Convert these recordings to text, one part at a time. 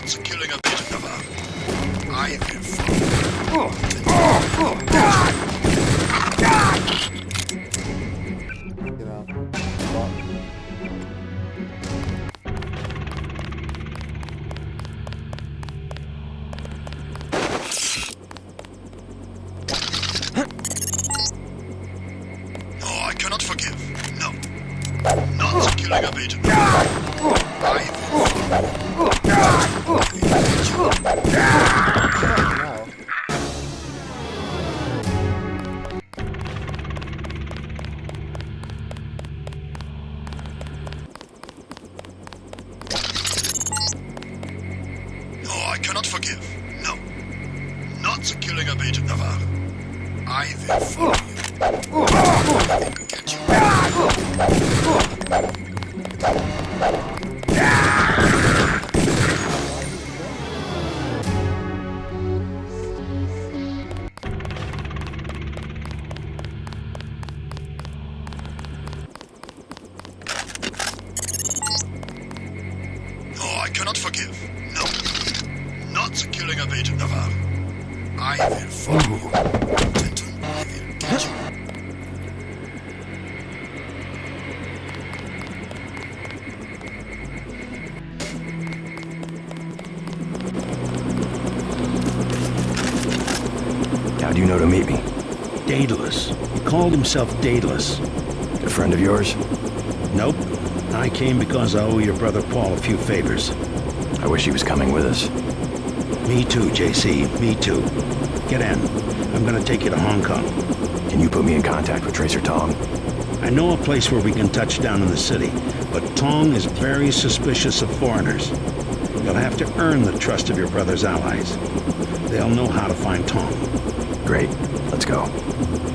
Not the killing of Navarre. I will follow. Get out. No, I cannot forgive. No. Not the killing of Agent Navarre. I will Now. No, I cannot forgive. No. Not the killing of Agent Navarre. I will follow you. I will get you. No, I cannot forgive. No. Not the killing of Agent Navarre. I will follow you. Denton, I will get you. How do you know to meet me? Daedalus. He called himself Daedalus. A friend of yours? Nope. I came because I owe your brother Paul a few favors. I wish he was coming with us. Me too, JC. Me too. Get in. I'm gonna take you to Hong Kong. Can you put me in contact with Tracer Tong? I know a place where we can touch down in the city, but Tong is very suspicious of foreigners. You'll have to earn the trust of your brother's allies. They'll know how to find Tong. Great. Let's go.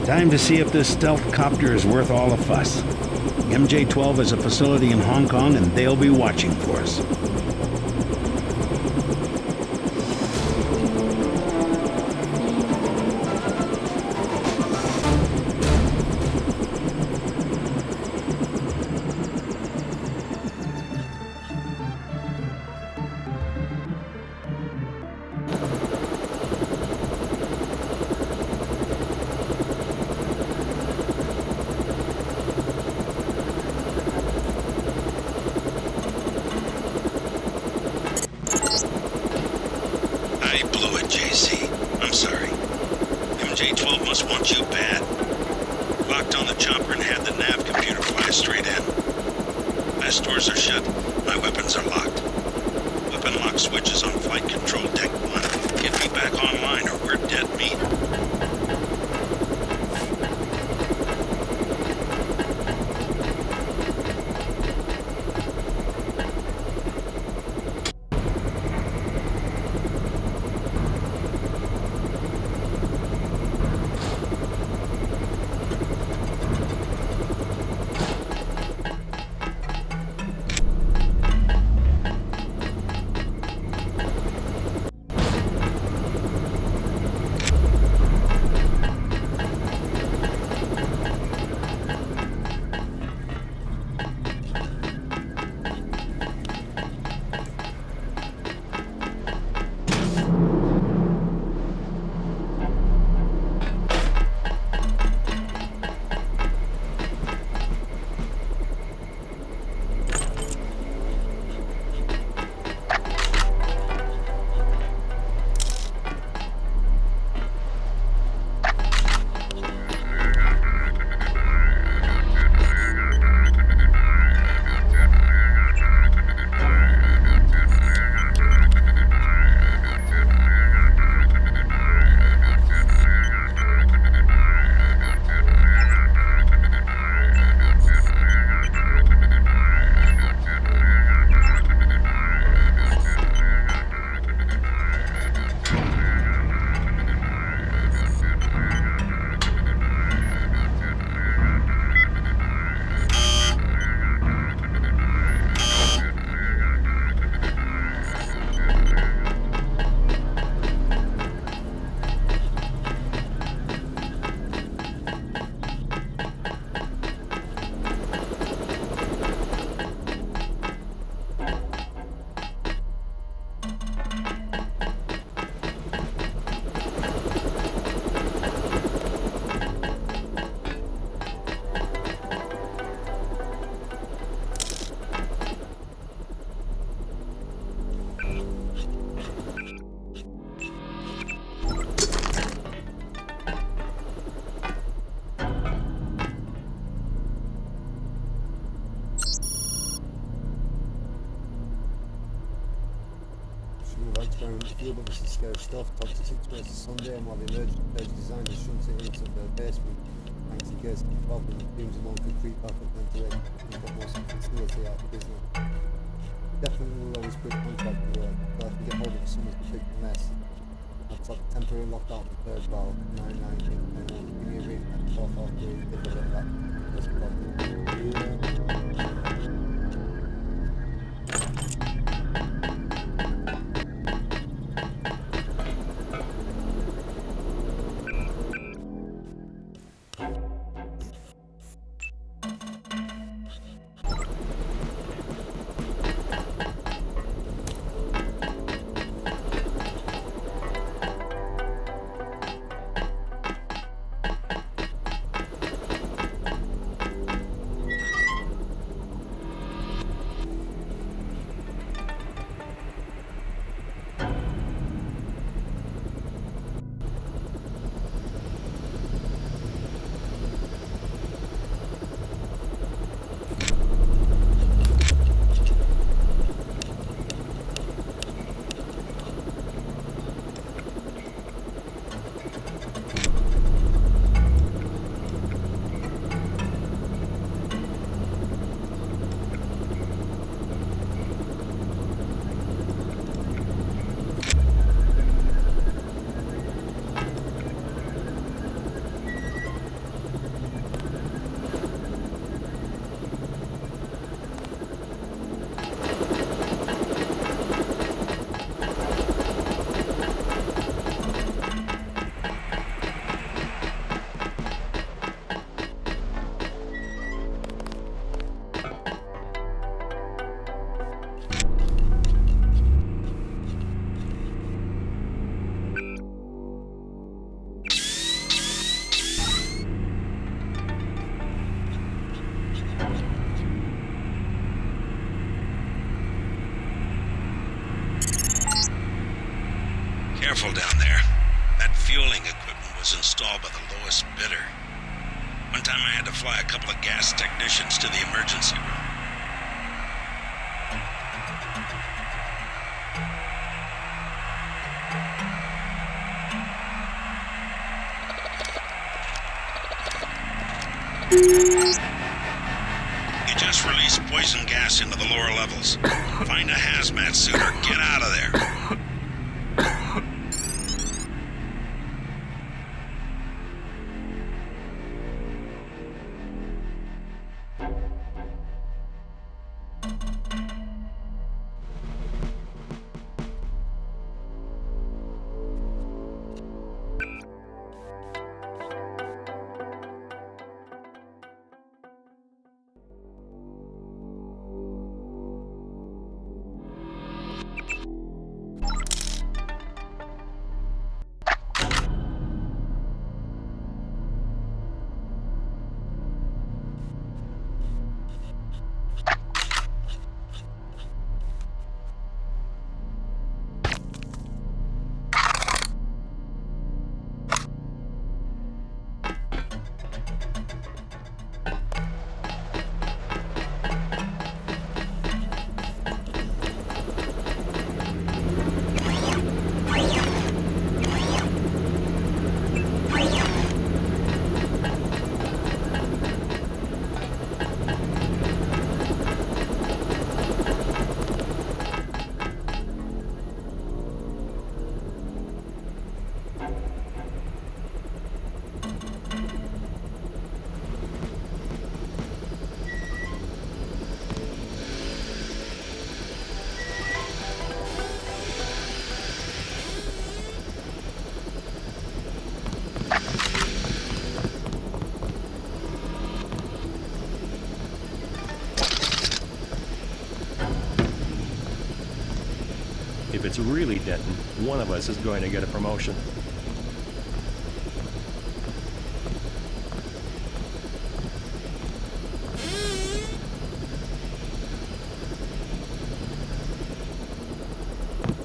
Time to see if this stealth copter is worth all the fuss. MJ-12 has a facility in Hong Kong, and they'll be watching for us. I blew it, JC. I'm sorry. MJ-12 must want you bad. Locked on the chopper and had the nav computer fly straight in. Blast doors are shut. My weapons are locked. Weapon lock switch is on flight control deck 1. Get me back online or we're dead meat. Should have experimented field obviously scary stuff. Toxic situations Sunday and while the emergency design just shunts it into the basement. Thanks in case of a problem, the fumes alone could creep back up and ventilate and get more facility out of the business. Definitely will always put contract to work, but I can get hold of someone to fix the mess. I've got temporary locked out the third valve, 919, and give me a ring at 4 half day, deliver that. That's a problem. Careful down there. That fueling equipment was installed by the lowest bidder. One time I had to fly a couple of gas technicians to the emergency room. You just released poison gas into the lower levels. Find a hazmat suit or get out of there. If it's really Denton, one of us is going to get a promotion.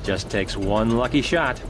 Just takes one lucky shot.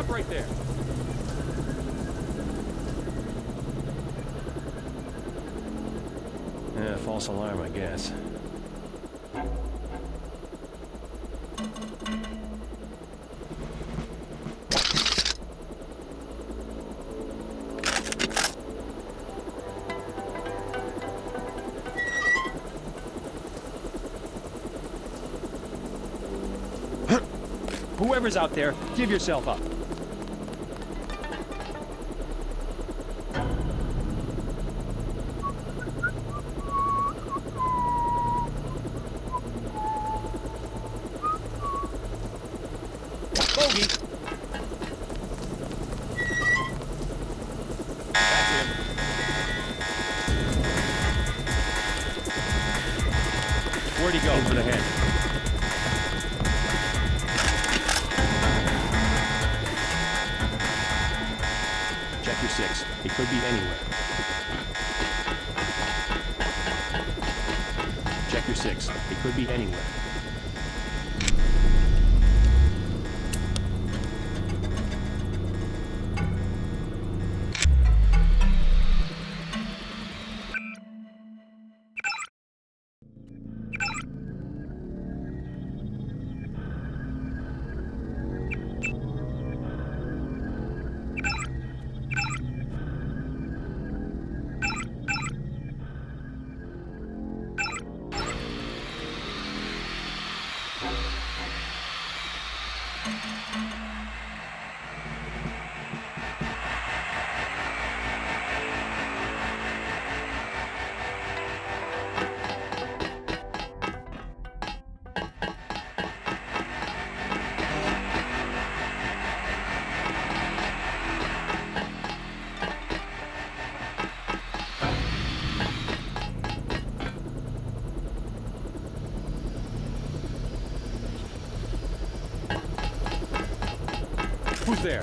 Stop right there. Yeah, false alarm, I guess. Whoever's out there, give yourself up. Bogey! That's him. Where'd he go? Over the head. Check your 6. It could be anywhere. Check your 6. It could be anywhere. Who's there?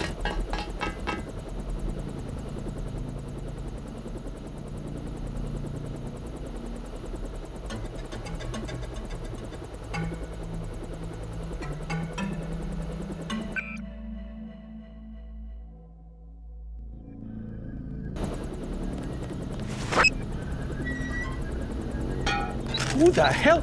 Who the hell?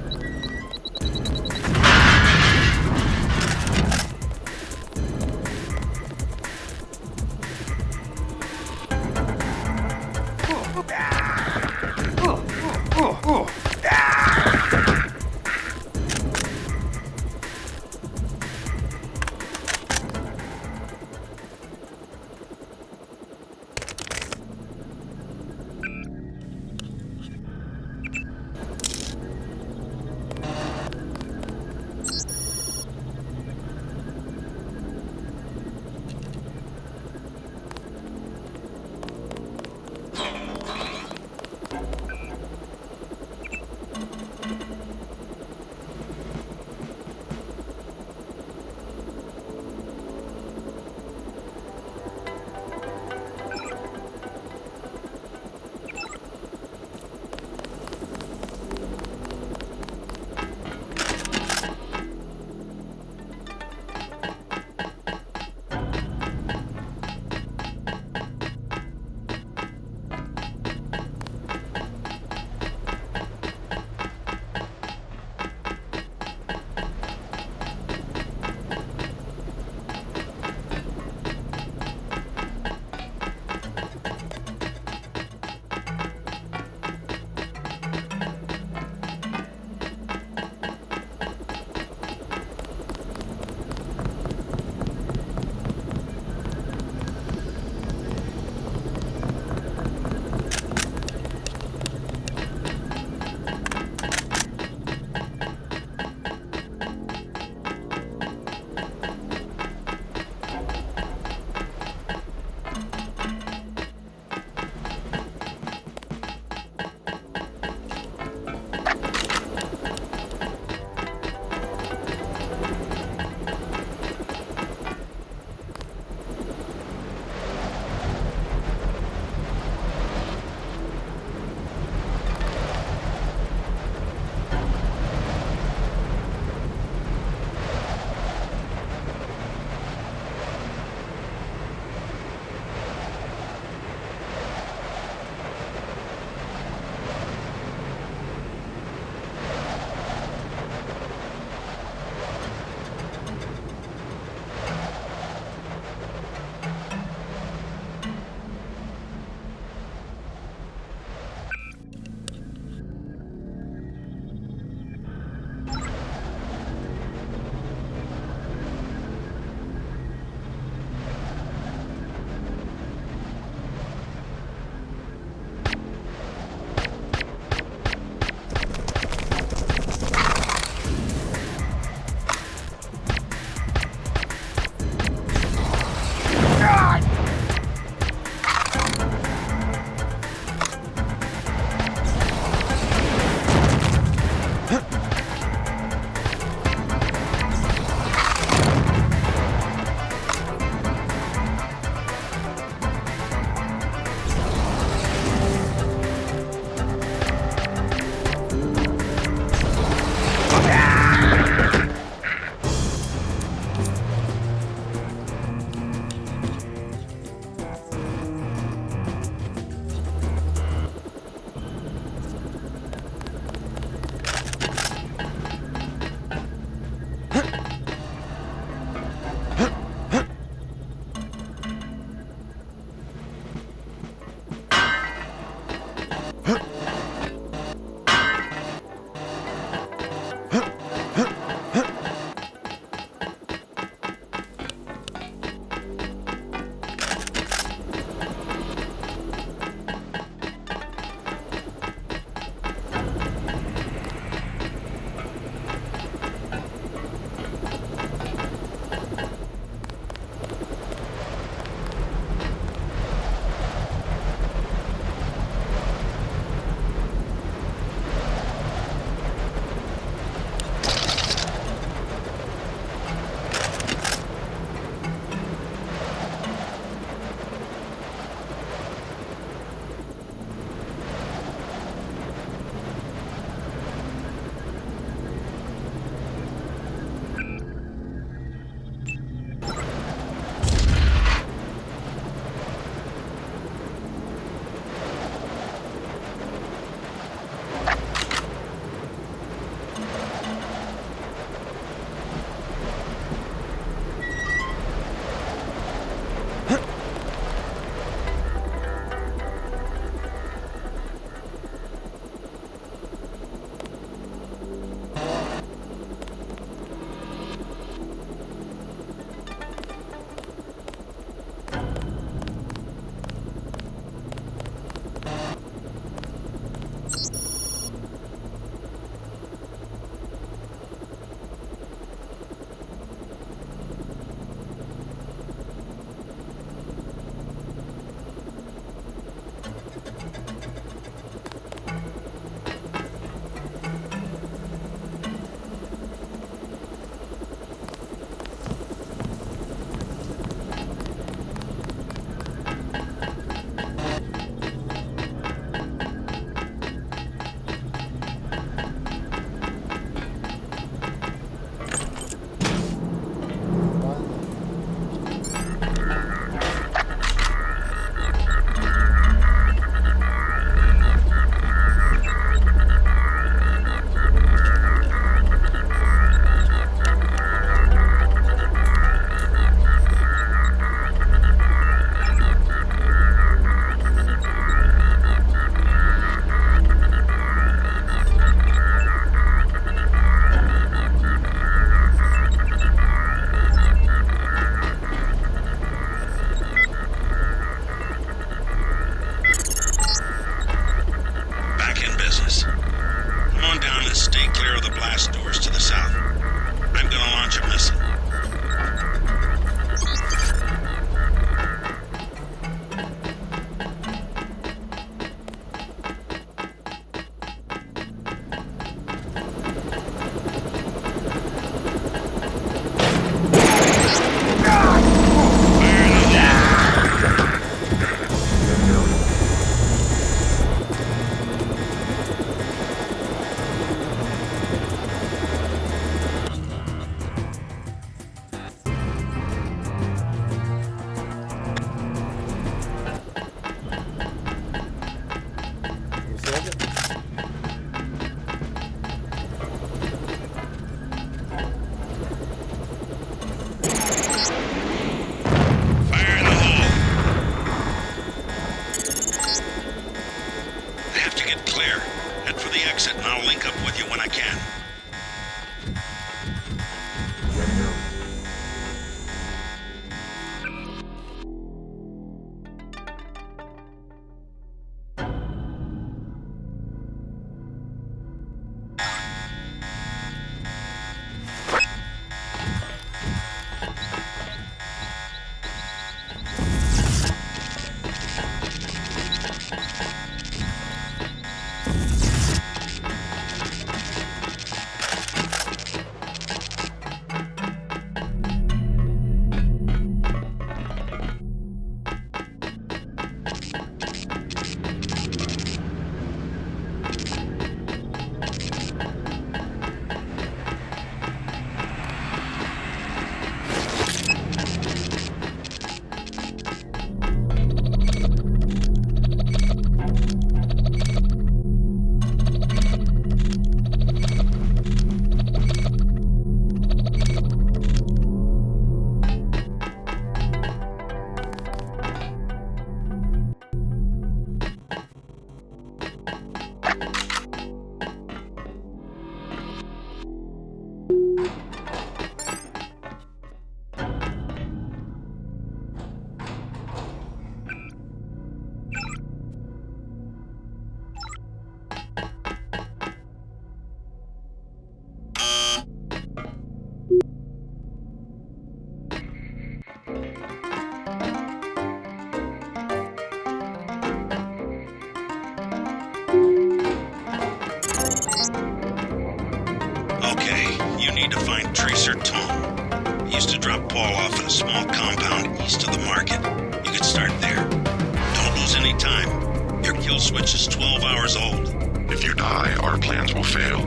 need to find Tracer Tom. He used to drop Paul off at a small compound east of the market. You could start there. Don't lose any time. Your kill switch is 12 hours old. If you die, our plans will fail.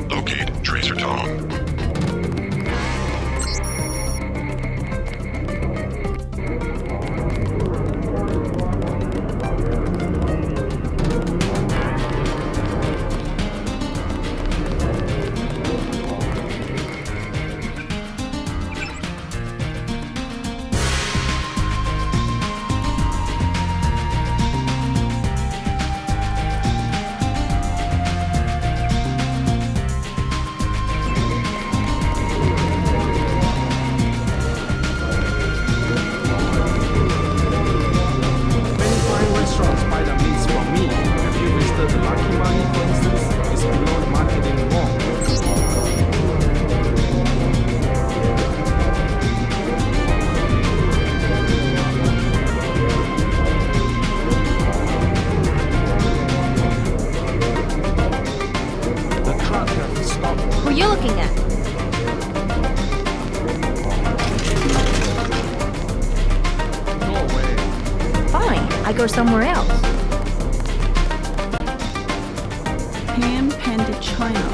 Locate Tracer Tom. Many fine restaurants buy the meats from me. Have you visited the Lucky Money, for instance? It's below the market in the mall. The cart has stopped. Who are you looking at? Go away. Fine, I go somewhere else. Ham Panda China.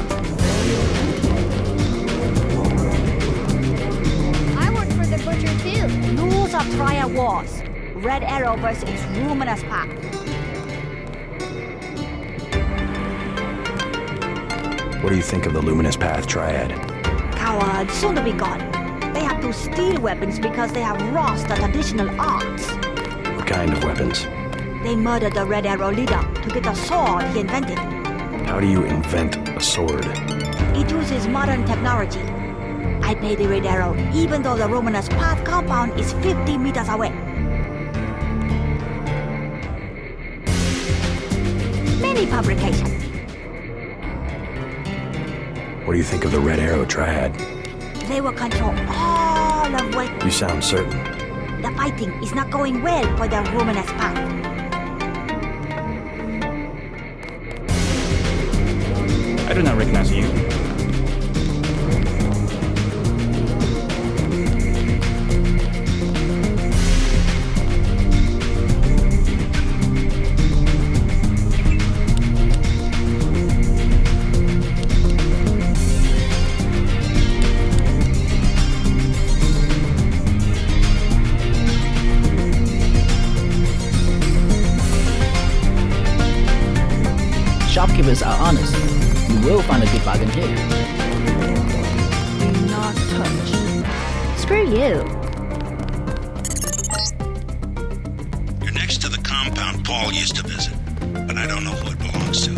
I work for the butcher too. Rules of Triad Wars. Red Arrow versus Luminous Path. What do you think of the Luminous Path Triad? Cowards, soon to be gone. They have to steal weapons because they have lost the traditional arts. What kind of weapons? They murdered the Red Arrow leader to get the sword he invented. How do you invent a sword? It uses modern technology. I paid the Red Arrow even though the Luminous Path compound is 50 meters away. Many publications. What do you think of the Red Arrow Triad? They will control all of what. You sound certain. The fighting is not going well for the Luminous Path. I do not recognize you. Shopkeepers are honest. You will find a good bargain here. Do not touch. Screw you. You're next to the compound Paul used to visit, but I don't know who it belongs to.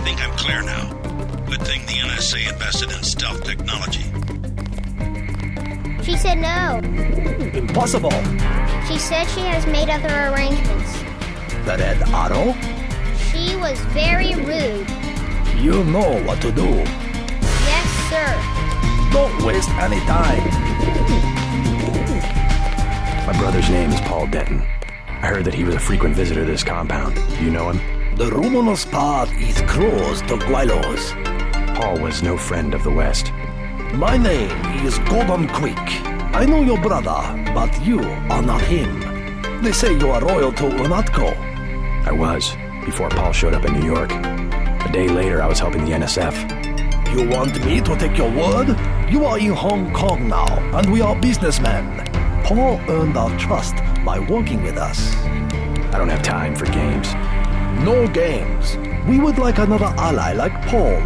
Think I'm clear now. Good thing the NSA invested in stealth technology. She said no. Impossible. She said she has made other arrangements. The Red Arrow? She was very rude. You know what to do. Yes, sir. Don't waste any time. My brother's name is Paul Denton. I heard that he was a frequent visitor to this compound. You know him? The Luminous Path is close to Guilos. Paul was no friend of the West. My name is Gordon Quick. I know your brother, but you are not him. They say you are loyal to Unatco. I was, before Paul showed up in New York. A day later, I was helping the NSF. You want me to take your word? You are in Hong Kong now, and we are businessmen. Paul earned our trust by working with us. I don't have time for games. No games. We would like another ally like Paul.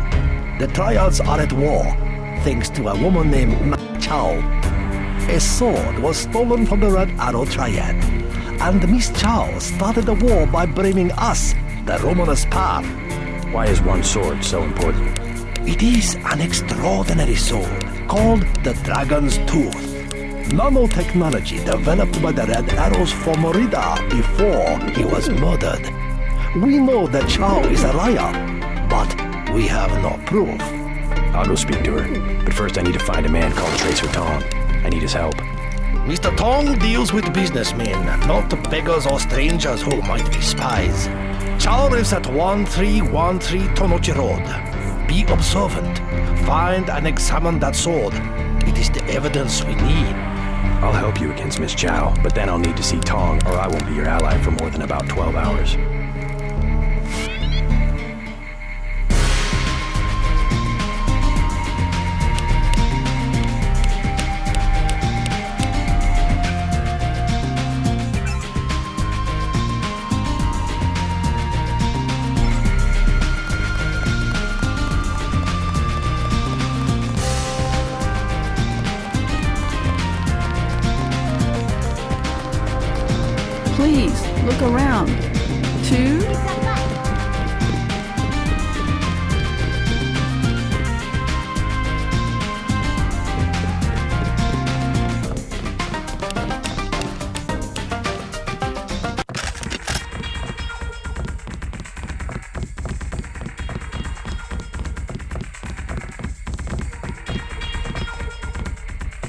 The Triads are at war, thanks to a woman named Ma Chao. A sword was stolen from the Red Arrow Triad, and Miss Chao started the war by blaming us, the Luminous Path. Why is one sword so important? It is an extraordinary sword called the Dragon's Tooth. Nanotechnology developed by the Red Arrow's former leader before he was murdered. We know that Chao is a liar, but we have no proof. I'll go speak to her, but first I need to find a man called Tracer Tom. I need his help. Mr. Tong deals with businessmen, not beggars or strangers who might be spies. Chao lives at 1313 Tonochi Road. Be observant. Find and examine that sword. It is the evidence we need. I'll help you against Miss Chow, but then I'll need to see Tong, or I won't be your ally for more than about 12 hours. Please, look around. 2.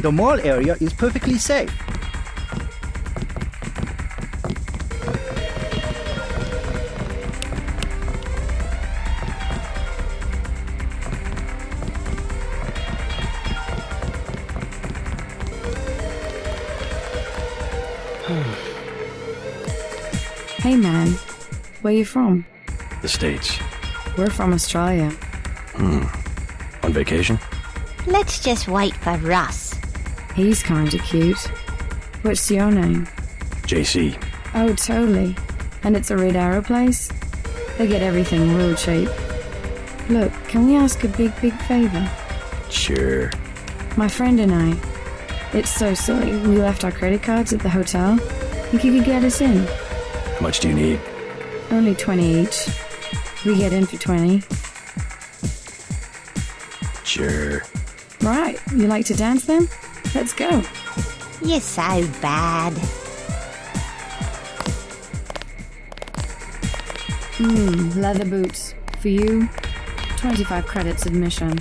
The mall area is perfectly safe. Hey man, where you from? The States. We're from Australia. On vacation? Let's just wait for Russ. He's kinda cute. What's your name? JC. Oh, totally. And it's a Red Arrow place? They get everything real cheap. Look, can we ask a big favor? Sure. My friend and I. It's so silly. We left our credit cards at the hotel. Think you could get us in? How much do you need? Only 20 each. We get in for 20. Sure. Right, you like to dance then? Let's go. You're so bad. Leather boots. For you, 25 credits admission.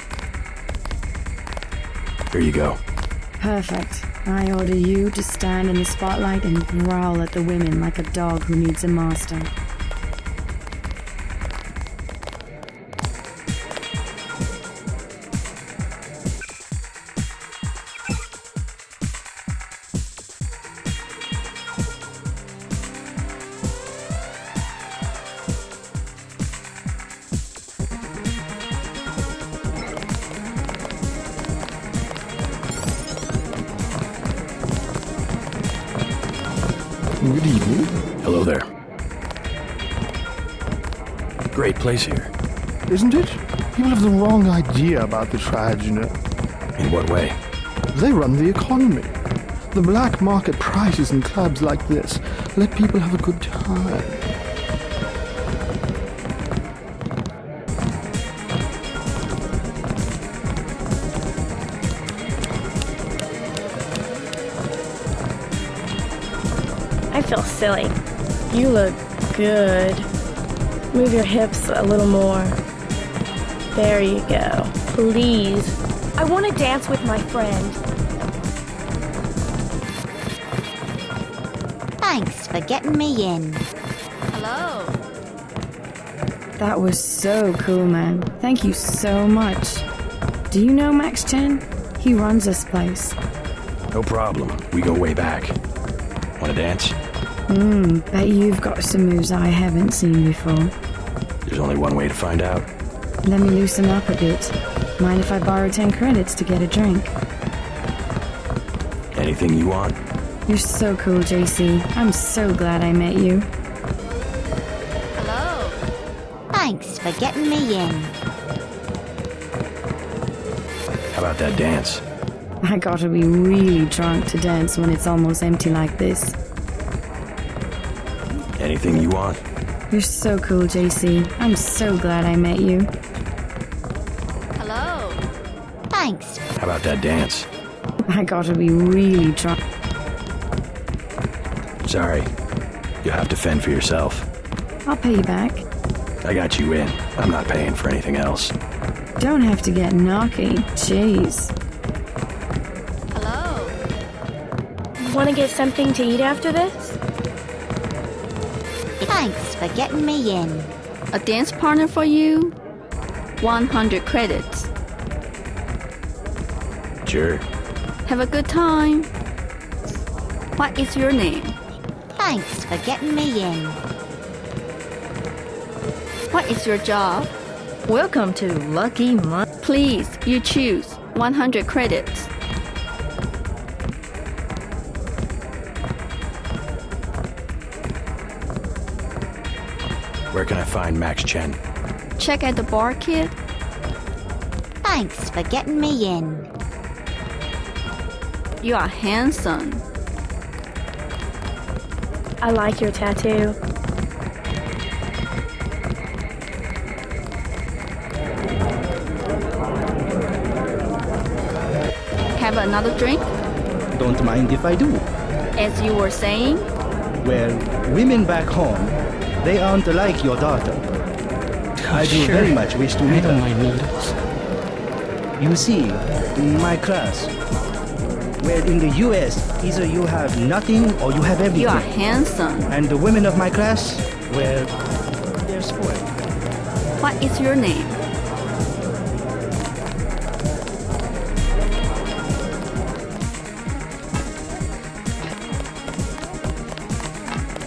Here you go. Perfect. I order you to stand in the spotlight and growl at the women like a dog who needs a master. Good evening. Hello there. Great place here. Isn't it? People have the wrong idea about the tribes, you know. In what way? They run the economy. The black market prices in clubs like this let people have a good time. I feel silly. You look good. Move your hips a little more. There you go. Please. I want to dance with my friend. Thanks for getting me in. Hello. That was so cool, man. Thank you so much. Do you know Max Chen? He runs this place. No problem. We go way back. Wanna dance? Bet you've got some moves I haven't seen before. There's only one way to find out. Let me loosen up a bit. Mind if I borrow 10 credits to get a drink? Anything you want. You're so cool, JC. I'm so glad I met you. Hello. Thanks for getting me in. How about that dance? I gotta be really drunk to dance when it's almost empty like this. Anything you want. You're so cool, JC. I'm so glad I met you. Hello. Thanks. How about that dance? I gotta be really drunk. Sorry. You'll have to fend for yourself. I'll pay you back. I got you in. I'm not paying for anything else. Don't have to get knocky. Jeez. Hello. Want to get something to eat after this? Thanks for getting me in. A dance partner for you? 100 credits. Sure. Have a good time. What is your name? Thanks for getting me in. What is your job? Welcome to Lucky Month. Please, you choose 100 credits. Where can I find Max Chen? Check at the bar, kid. Thanks for getting me in. You are handsome. I like your tattoo. Have another drink? Don't mind if I do. As you were saying? Well, women back home, they aren't like your daughter. I do very much wish to meet her. My needles. You see, in my class, well, in the US, either you have nothing or you have everything. You are handsome. And the women of my class, well, they're spoiled. What is your name?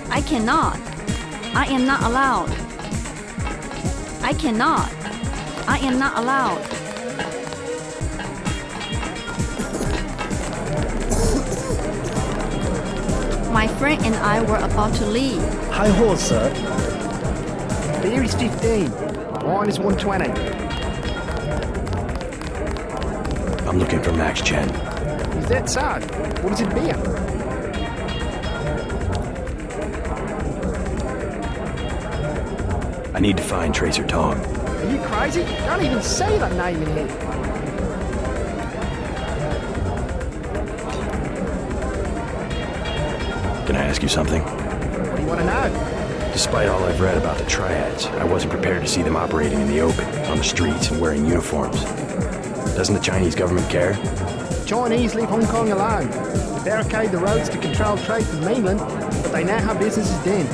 I cannot. I am not allowed. I cannot. I am not allowed. My friend and I were about to leave. High horse, sir. Beer is 15. Wine is 120. I'm looking for Max Chen. Is that so? What is it beer? I need to find Tracer Tong. Are you crazy? Don't even say that name in here. Can I ask you something? What do you want to know? Despite all I've read about the Triads, I wasn't prepared to see them operating in the open, on the streets, and wearing uniforms. Doesn't the Chinese government care? Chinese leave Hong Kong alone. They barricade the roads to control trade from mainland, but they now have businesses done.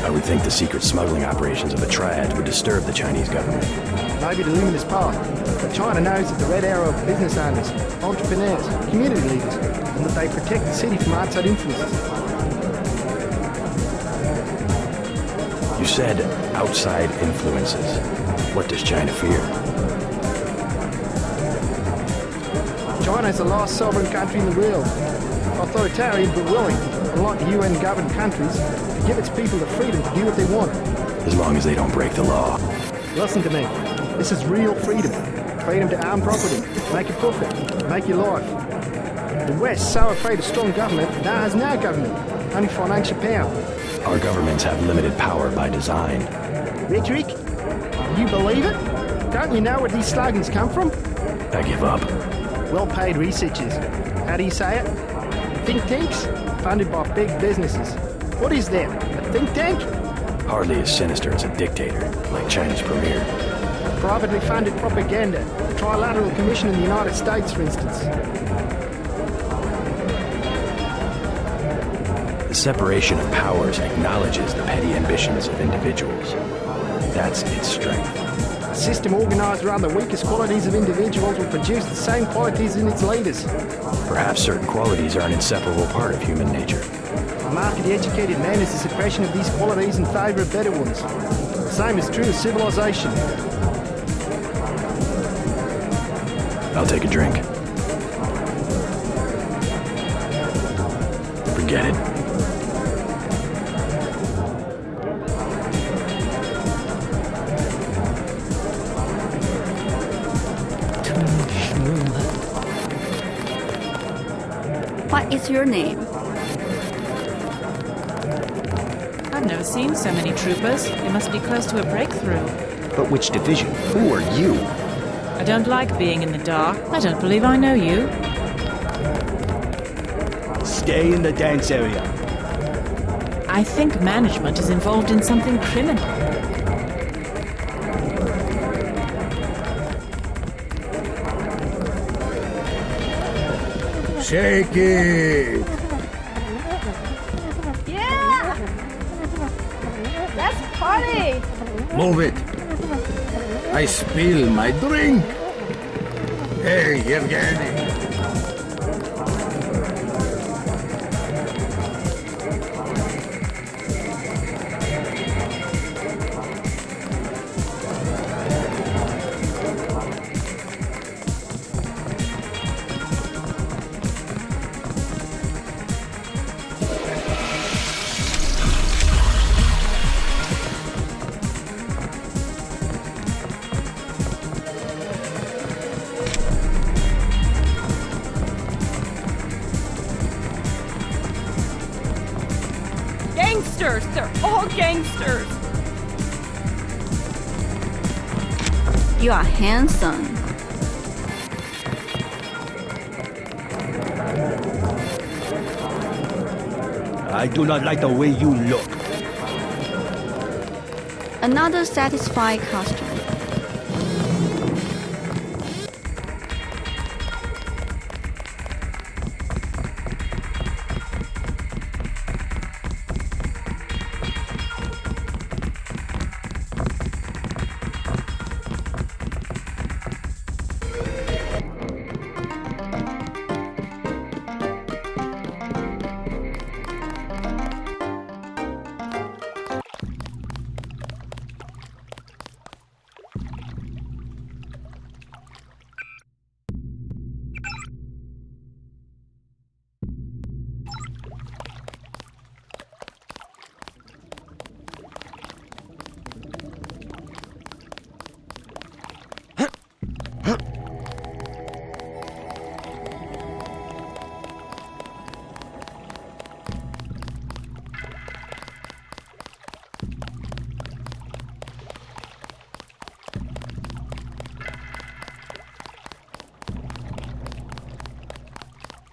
I would think the secret smuggling operations of the Triads would disturb the Chinese government. Maybe the luminous path, but China knows that the red arrow of business owners, entrepreneurs, community leaders, and that they protect the city from outside influences. You said outside influences. What does China fear? China is the last sovereign country in the world. Authoritarian but willing, unlike the UN-governed countries, to give its people the freedom to do what they want. As long as they don't break the law. Listen to me. This is real freedom. Freedom to own property, make a profit, make your life. The West, so afraid of strong government, now has no government, only financial power. Our governments have limited power by design. Rhetoric? You believe it? Don't you know where these slogans come from? I give up. Well-paid researchers. How do you say it? Think tanks? Funded by big businesses. What is that? A think tank? Hardly as sinister as a dictator, like China's premier. Privately funded propaganda. A trilateral commission in the United States, for instance. The separation of powers acknowledges the petty ambitions of individuals. That's its strength. A system organized around the weakest qualities of individuals will produce the same qualities in its leaders. Perhaps certain qualities are an inseparable part of human nature. A market-educated man is the suppression of these qualities in favor of better ones. The same is true of civilization. I'll take a drink. Forget it. What is your name? I've never seen so many troopers. They must be close to a breakthrough. But which division? Who are you? I don't like being in the dark. I don't believe I know you. Stay in the dance area. I think management is involved in something criminal. Shake it! Yeah! Let's party! Move it! I spill my drink. Hey, Yevgeny. Gangsters! They're all gangsters! You are handsome. I do not like the way you look. Another satisfied customer.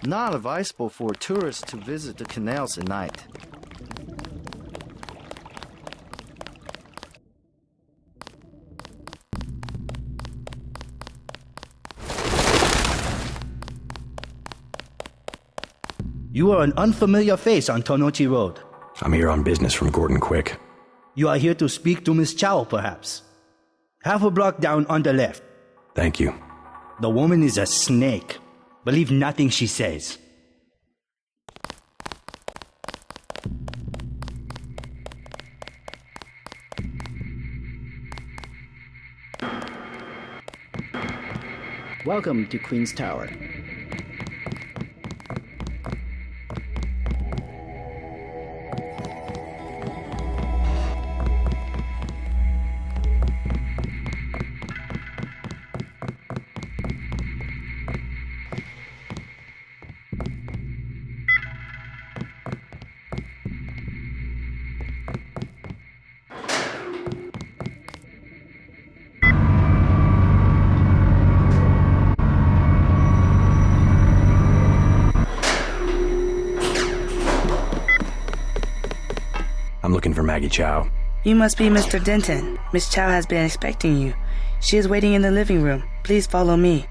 Not advisable for tourists to visit the canals at night. You are an unfamiliar face on Tonochi Road. I'm here on business from Gordon Quick. You are here to speak to Miss Chow, perhaps. Half a block down on the left. Thank you. The woman is a snake. Believe nothing she says. Welcome to Queen's Tower. I'm looking for Maggie Chow. You must be Mr. Denton. Miss Chow has been expecting you. She is waiting in the living room. Please follow me.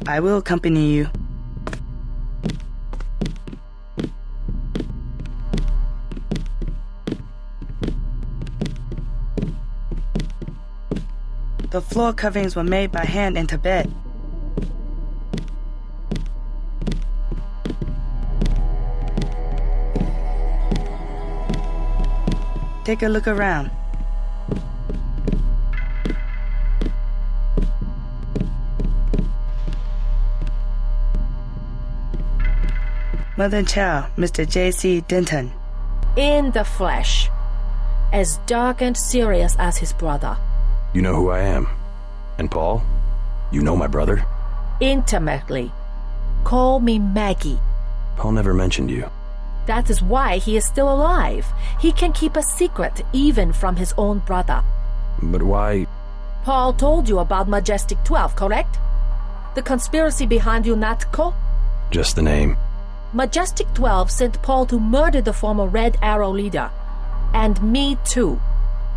I will accompany you. The floor coverings were made by hand in Tibet. Take a look around. Mother Chow, Mr. J.C. Denton. In the flesh. As dark and serious as his brother. You know who I am. And Paul? You know my brother? Intimately. Call me Maggie. Paul never mentioned you. That is why he is still alive. He can keep a secret even from his own brother. But why? Paul told you about Majestic 12, correct? The conspiracy behind UNATCO? Just the name. Majestic 12 sent Paul to murder the former Red Arrow leader. And me too.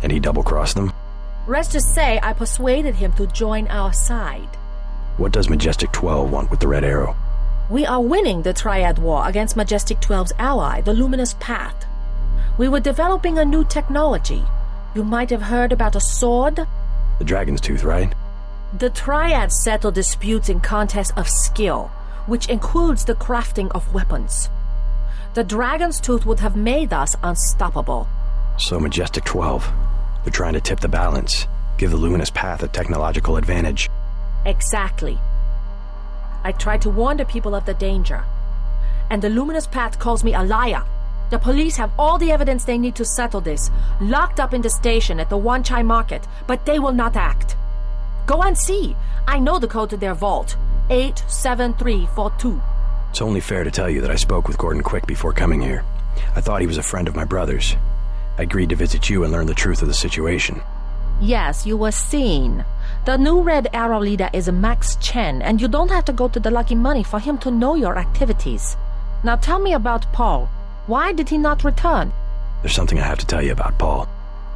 And he double-crossed them? Let's just say I persuaded him to join our side. What does Majestic 12 want with the Red Arrow? We are winning the Triad War against Majestic 12's ally, the Luminous Path. We were developing a new technology. You might have heard about a sword? The Dragon's Tooth, right? The Triads settle disputes in contests of skill, which includes the crafting of weapons. The Dragon's Tooth would have made us unstoppable. So Majestic 12, they're trying to tip the balance, give the Luminous Path a technological advantage. Exactly. I tried to warn the people of the danger, and the Luminous Path calls me a liar. The police have all the evidence they need to settle this, locked up in the station at the Wanchai Market, but they will not act. Go and see. I know the code to their vault. 87342. It's only fair to tell you that I spoke with Gordon Quick before coming here. I thought he was a friend of my brother's. I agreed to visit you and learn the truth of the situation. Yes, you were seen. The new Red Arrow leader is Max Chen, and you don't have to go to the Lucky Money for him to know your activities. Now tell me about Paul. Why did he not return? There's something I have to tell you about Paul.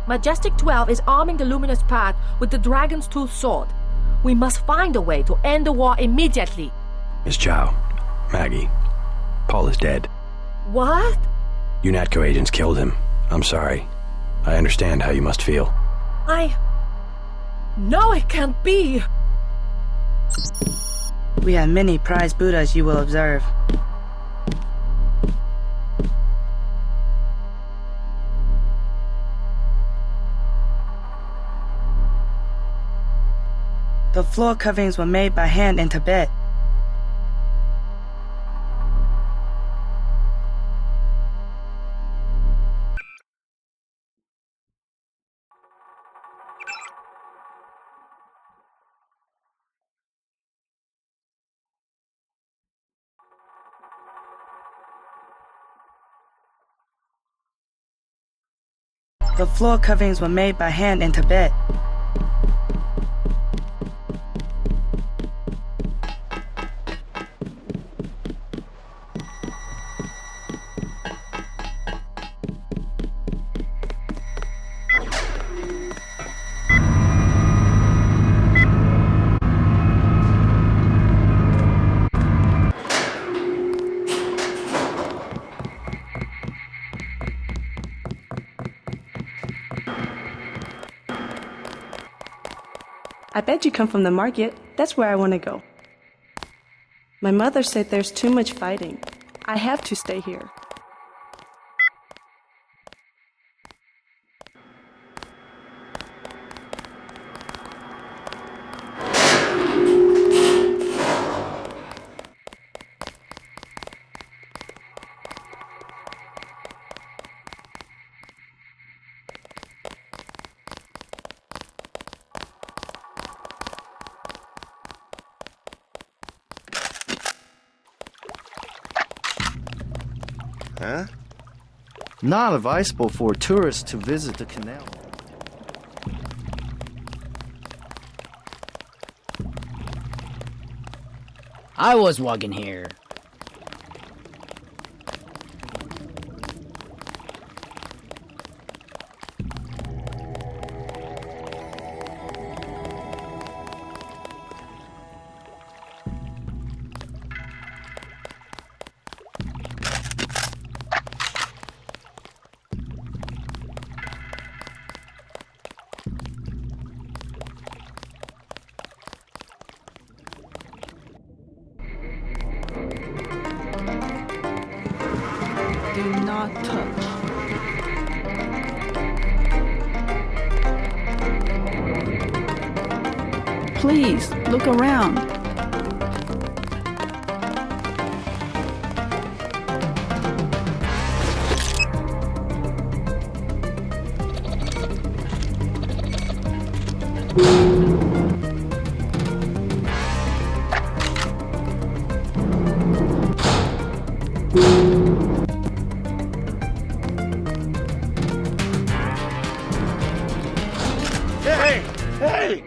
Majestic 12 is arming the Luminous Path with the Dragon's Tooth sword. We must find a way to end the war immediately. Miss Chow, Maggie, Paul is dead. What? UNATCO agents killed him. I'm sorry. I understand how you must feel. No, it can't be. We have many prize Buddhas you will observe. The floor coverings were made by hand in Tibet. The floor coverings were made by hand in Tibet. I bet you come from the market. That's where I want to go. My mother said there's too much fighting. I have to stay here. Huh? Not advisable for tourists to visit the canal. I was walking here. Do not touch. Please, look around. Hey! Hey!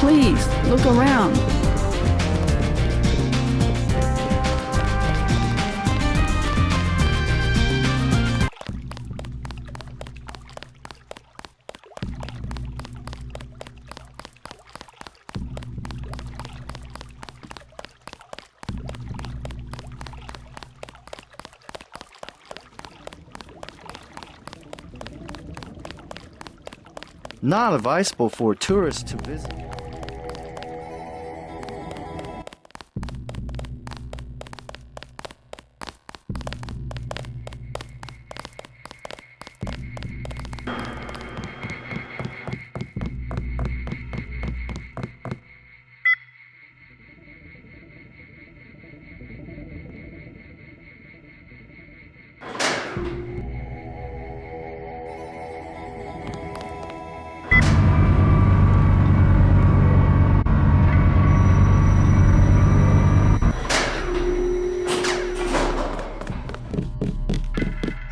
Please, look around. Not advisable for tourists to visit.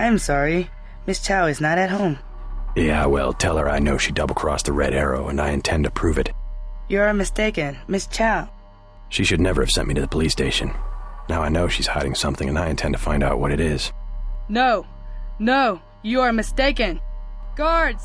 I'm sorry. Miss Chow is not at home. Yeah, well, tell her I know she double-crossed the Red Arrow, and I intend to prove it. You are mistaken. Miss Chow. She should never have sent me to the police station. Now I know she's hiding something, and I intend to find out what it is. No. No, you are mistaken. Guards!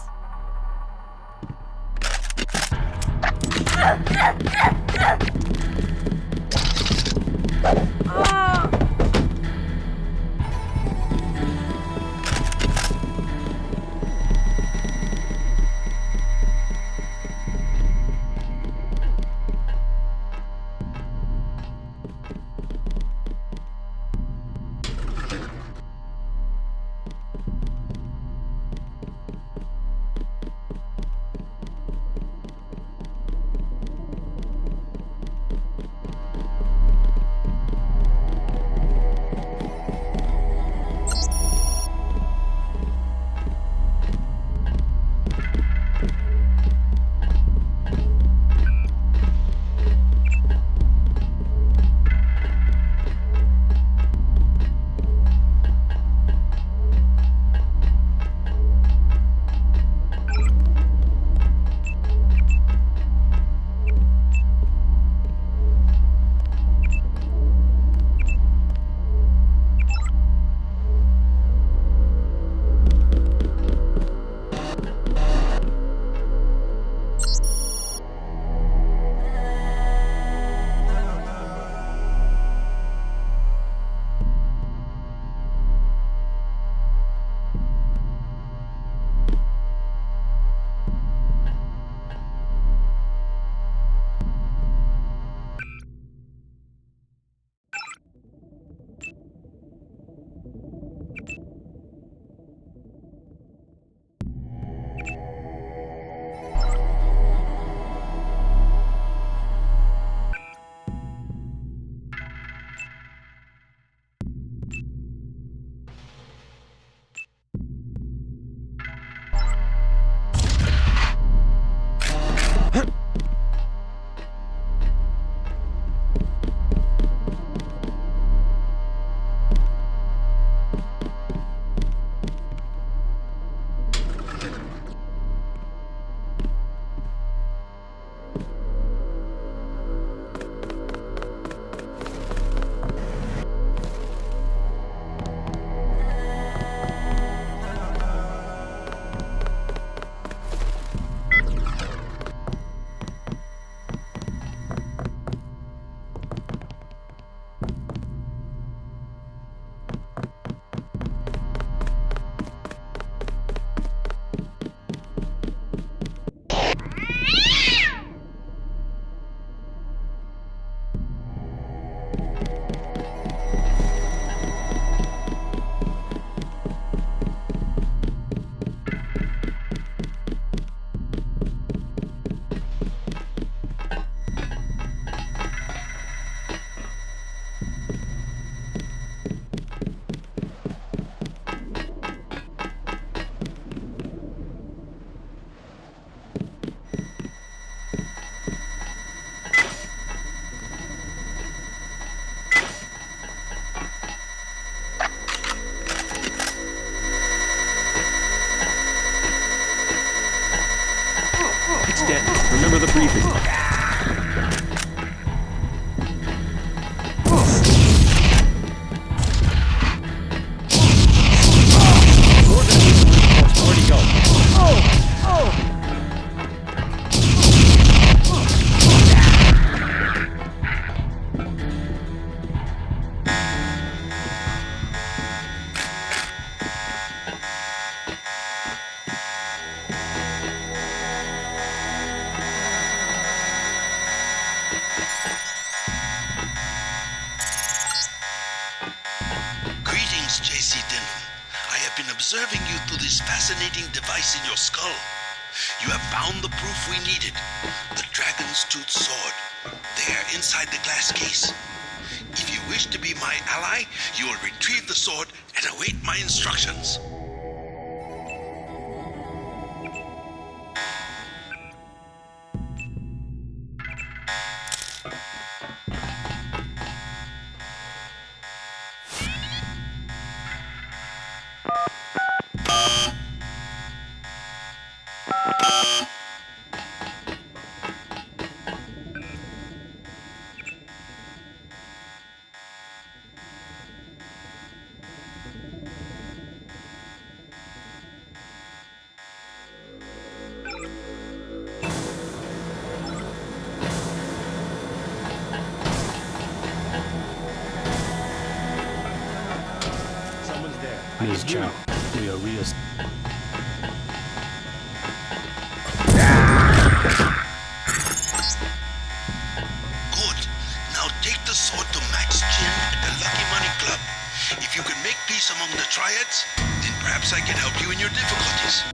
Remember the briefing. Where'd he go? observing you through this fascinating device in your skull. You have found the proof we needed. The dragon's tooth sword. There, inside the glass case. If you wish to be my ally, you will retrieve the sword and await my instructions. Someone's there. Miss Chow. We are real. Good. Now take the sword to Max Chin at the Lucky Money Club. If you can make peace among the triads, then perhaps I can help you in your difficulties.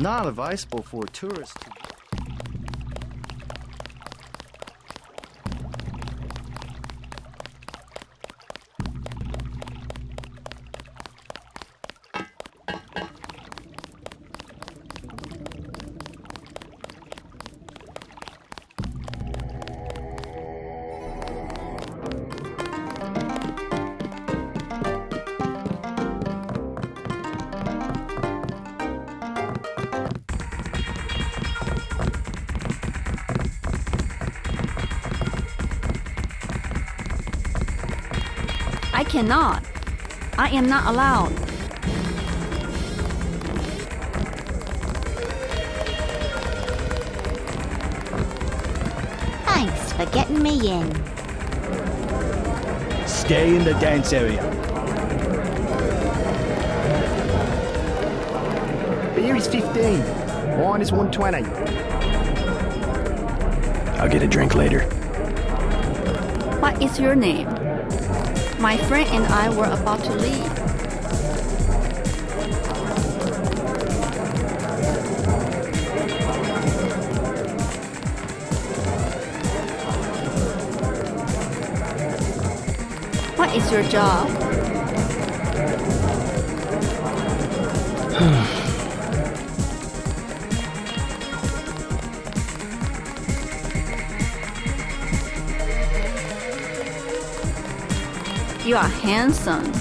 Not advisable for tourists to... I cannot. I am not allowed. Thanks for getting me in. Stay in the dance area. Beer is 15. Wine is 120. I'll get a drink later. What is your name? My friend and I were about to leave. What is your job? You are handsome.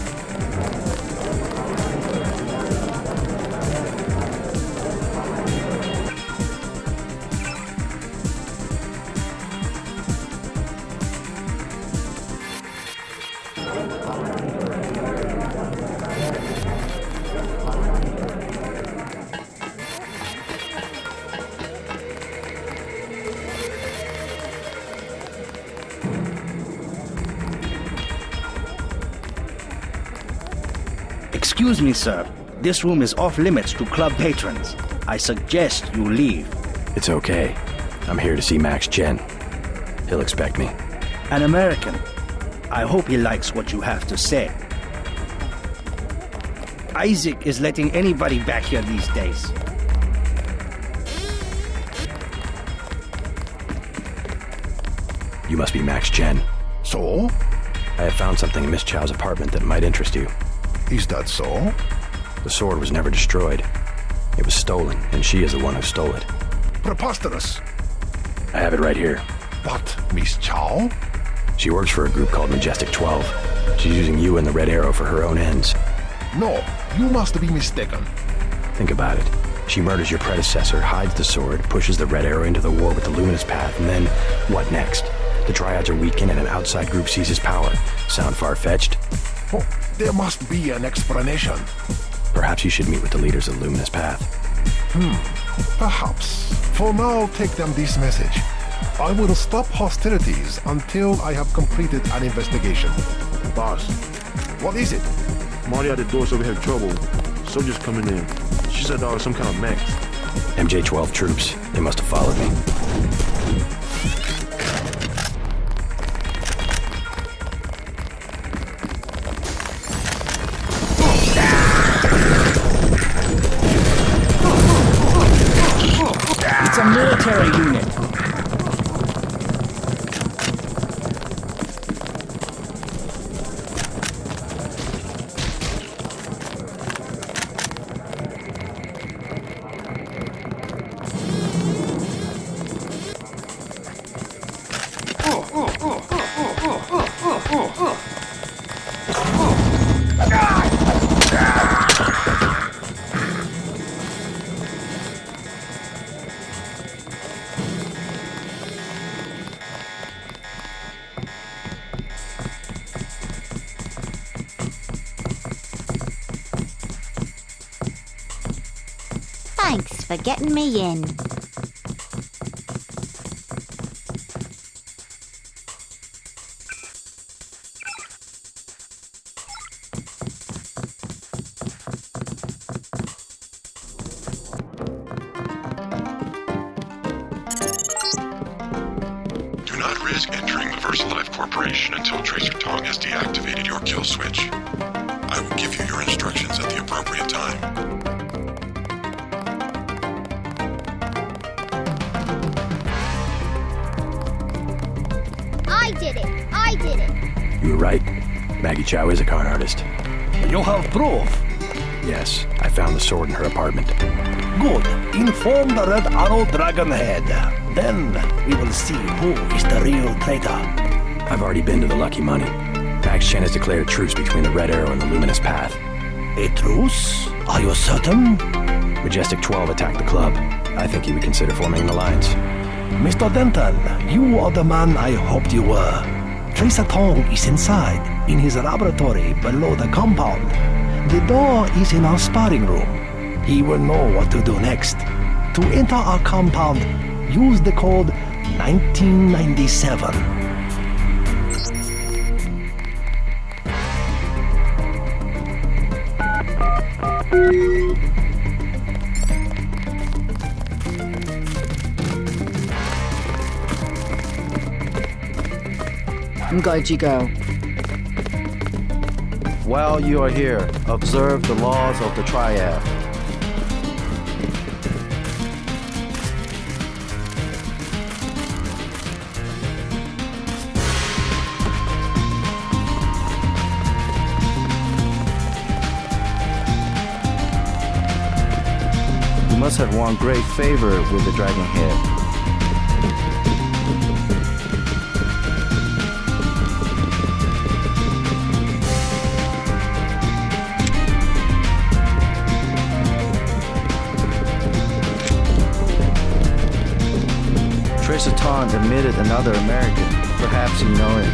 Excuse me, sir. This room is off limits to club patrons. I suggest you leave. It's okay. I'm here to see Max Chen. He'll expect me. An American. I hope he likes what you have to say. Isaac is letting anybody back here these days. You must be Max Chen. So? I have found something in Miss Chow's apartment that might interest you. Is that so? The sword was never destroyed. It was stolen, and she is the one who stole it. Preposterous. I have it right here. But Miss Chow? She works for a group called Majestic 12. She's using you and the Red Arrow for her own ends. No, you must be mistaken. Think about it. She murders your predecessor, hides the sword, pushes the Red Arrow into the war with the Luminous Path, and then, what next? The Triads are weakened and an outside group seizes power. Sound far-fetched? Oh, there must be an explanation. Perhaps you should meet with the leaders of the Luminous Path. Perhaps. For now, take them this message. I will stop hostilities until I have completed an investigation. Boss. What is it? Marty at the door said we have trouble. Soldiers coming in. She said there was some kind of mech. MJ-12 troops. They must have followed me. It's a military unit. Thanks for getting me in. Do not risk entering the VersaLife Corporation until Tracer Tong has deactivated your kill switch. I will give you your instructions at the appropriate time. did it. I did it. You were right. Maggie Chow is a con artist. You have proof. Yes, I found the sword in her apartment. Good. Inform the Red Arrow Dragonhead. Then we will see who is the real traitor. I've already been to the Lucky Money. Max Chen has declared a truce between the Red Arrow and the Luminous Path. A truce? Are you certain? Majestic 12 attacked the club. I think he would consider forming an alliance. Mr. Denton, you are the man I hoped you were. Tracer Tong is inside, in his laboratory below the compound. The door is in our sparring room. He will know what to do next. To enter our compound, use the code 1997. While you are here, observe the laws of the triad. You must have won great favor with the Dragon Head. Tracer Tong admitted another American. Perhaps you know him.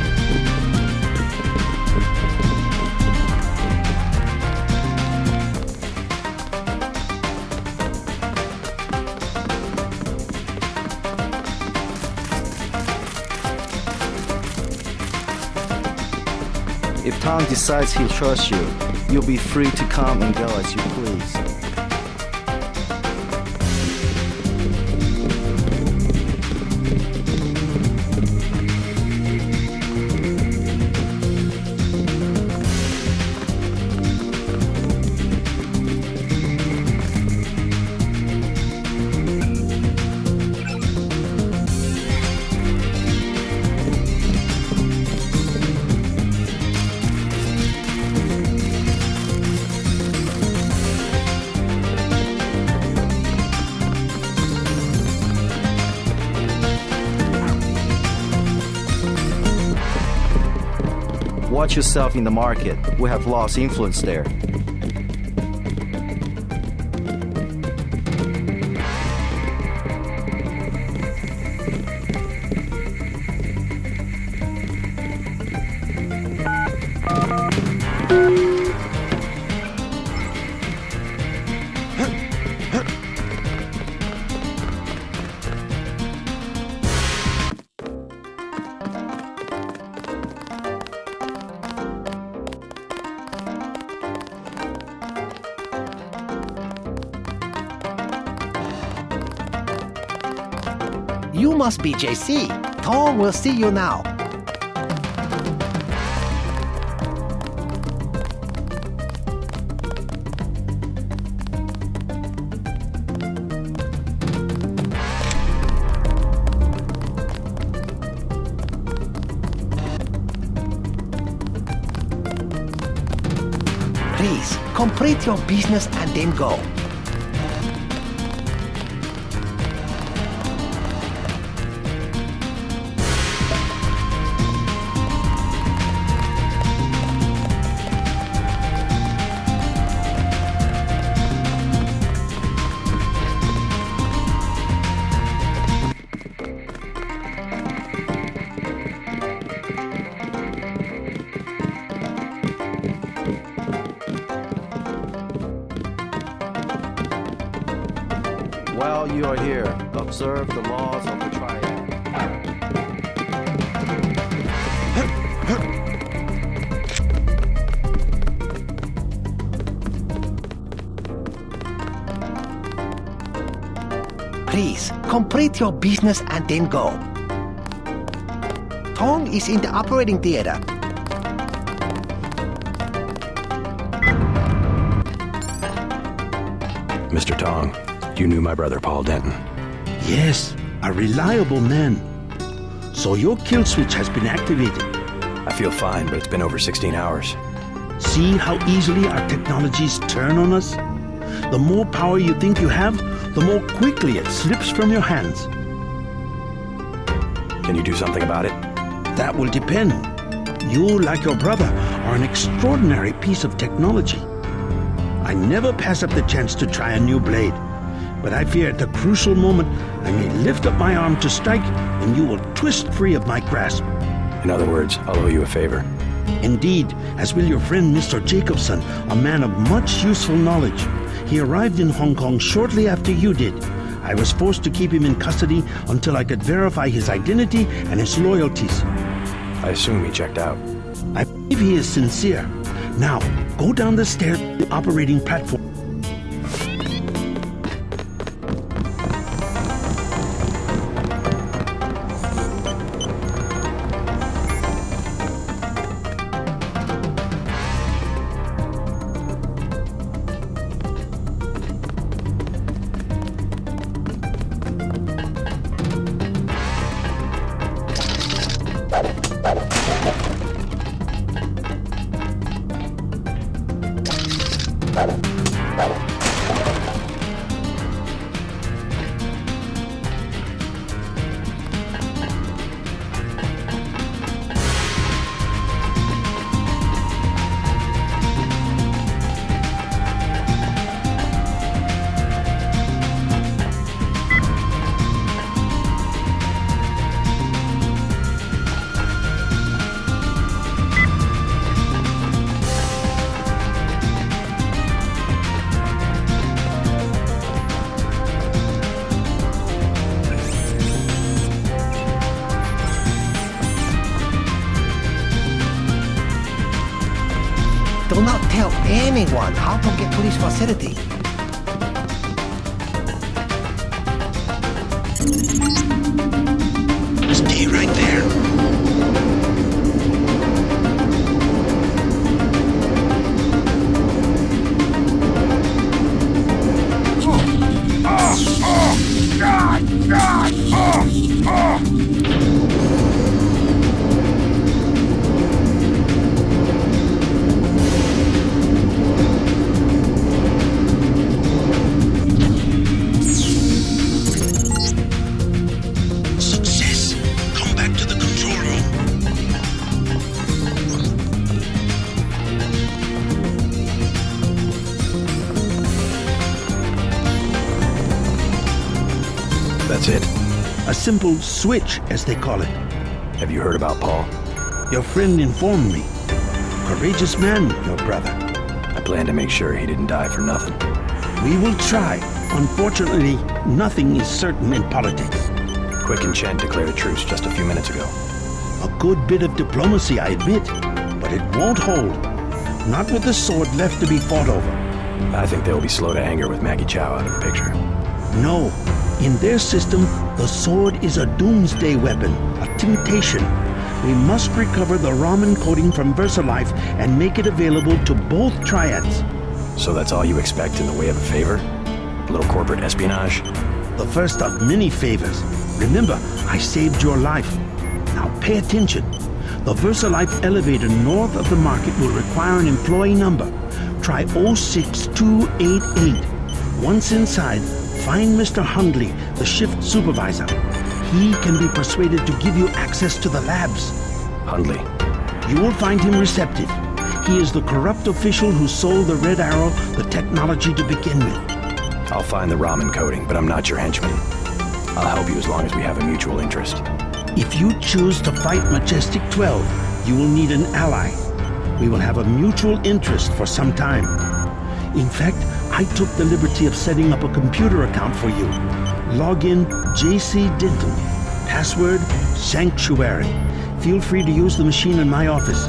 If Tong decides he'll trust you, you'll be free to come and go as you please. Watch yourself in the market. We have lost influence there. You must be JC. Tong will see you now. Please, complete your business and then go. While you are here, observe the laws of the triad. Please, complete your business and then go. Tong is in the operating theater. Mr. Tong, you knew my brother Paul Denton. Yes, a reliable man. So your kill switch has been activated. I feel fine, but it's been over 16 hours. See how easily our technologies turn on us? The more power you think you have, the more quickly it slips from your hands. Can you do something about it? That will depend. You, like your brother, are an extraordinary piece of technology. I never pass up the chance to try a new blade, but I fear at the crucial moment I may lift up my arm to strike and you will twist free of my grasp. In other words, I'll owe you a favor. Indeed, as will your friend Mr. Jacobson, a man of much useful knowledge. He arrived in Hong Kong shortly after you did. I was forced to keep him in custody until I could verify his identity and his loyalties. I assume he checked out. I believe he is sincere. Now, go down the stairs to the operating platform. Do not tell anyone how to get to this facility. Stay right there. Success! Come back to the control room. That's it. A simple switch, as they call it. Have you heard about Paul? Your friend informed me. Courageous man, your brother. I plan to make sure he didn't die for nothing. We will try. Unfortunately, nothing is certain in politics. Quick and Chen declared a truce just a few minutes ago. A good bit of diplomacy, I admit, but it won't hold. Not with the sword left to be fought over. I think they'll be slow to anger with Maggie Chow out of the picture. No. In their system, the sword is a doomsday weapon, a temptation. We must recover the Raman coding from VersaLife and make it available to both triads. So that's all you expect in the way of a favor? A little corporate espionage? The first of many favors. Remember, I saved your life. Now pay attention. The VersaLife elevator north of the market will require an employee number. Try 06288. Once inside, find Mr. Hundley, the shift supervisor. He can be persuaded to give you access to the labs. Hundley. You will find him receptive. He is the corrupt official who sold the Red Arrow the technology to begin with. I'll find the Raman coding, but I'm not your henchman. I'll help you as long as we have a mutual interest. If you choose to fight Majestic 12, you will need an ally. We will have a mutual interest for some time. In fact, I took the liberty of setting up a computer account for you. Log in JC Denton. Password Sanctuary. Feel free to use the machine in my office.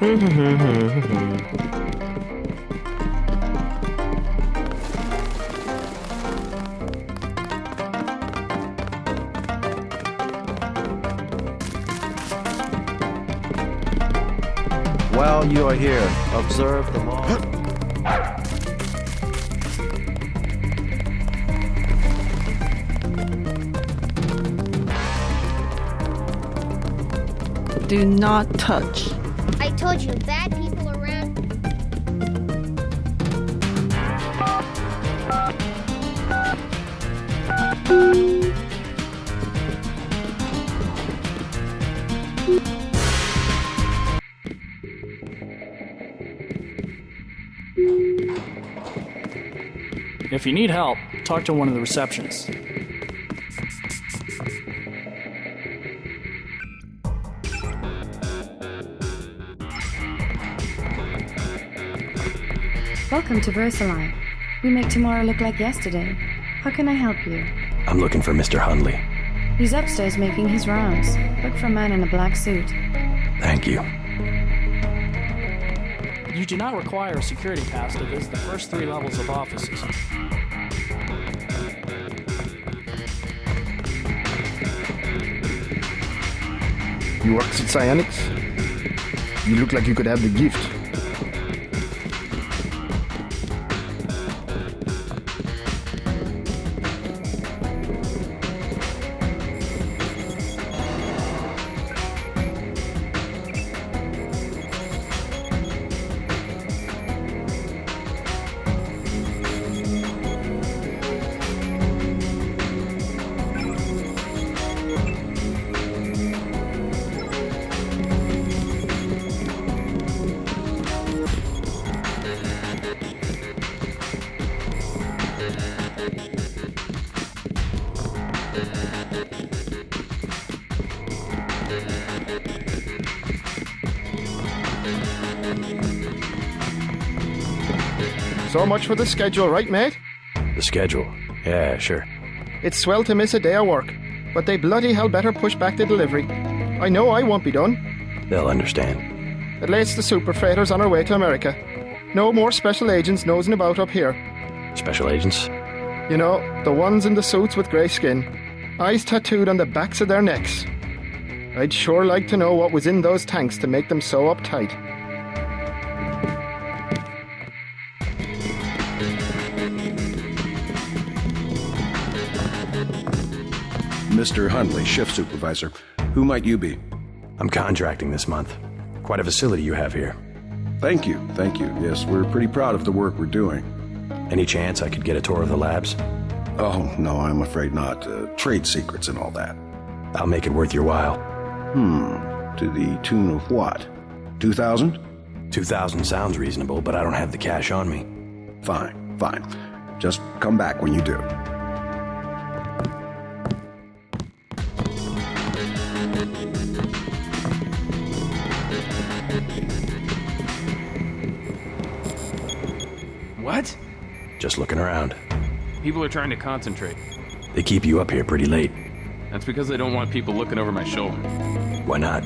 While you are here, observe the law. Do not touch. I told you, bad people around. If you need help, talk to one of the receptionists. Welcome to Versailles. We make tomorrow look like yesterday. How can I help you? I'm looking for Mr. Hundley. He's upstairs making his rounds. Look for a man in a black suit. Thank you. You do not require a security pass to visit the first 3 levels of offices. You work at Cyanics? You look like you could have the gift. So much for the schedule, right, mate? The schedule? Yeah, sure. It's swell to miss a day of work, but they bloody hell better push back the delivery. I know I won't be done. They'll understand. It lays the super freighters on our way to America. No more special agents nosing about up here. Special agents? You know, the ones in the suits with grey skin. Eyes tattooed on the backs of their necks. I'd sure like to know what was in those tanks to make them so uptight. Mr. Hundley, shift supervisor. Who might you be? I'm contracting this month. Quite a facility you have here. Thank you, thank you. Yes, we're pretty proud of the work we're doing. Any chance I could get a tour of the labs? Oh, no, I'm afraid not. Trade secrets and all that. I'll make it worth your while. To the tune of what? 2,000? 2,000 sounds reasonable, but I don't have the cash on me. Fine, fine. Just come back when you do. What? Just looking around. People are trying to concentrate. They keep you up here pretty late. That's because they don't want people looking over my shoulder. Why not?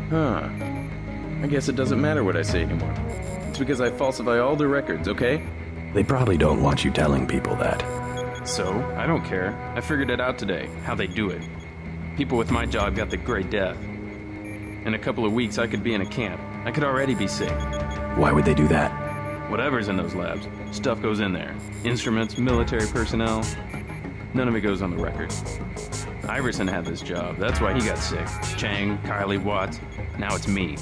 Huh. I guess it doesn't matter what I say anymore. It's because I falsify all the records, okay? They probably don't want you telling people that. So, I don't care. I figured it out today, how they do it. People with my job got the Great Death. In a couple of weeks, I could be in a camp. I could already be sick. Why would they do that? Whatever's in those labs, stuff goes in there. Instruments, military personnel. None of it goes on the record. Iverson had this job. That's why he got sick. Chang, Kylie, Watts. Now it's me.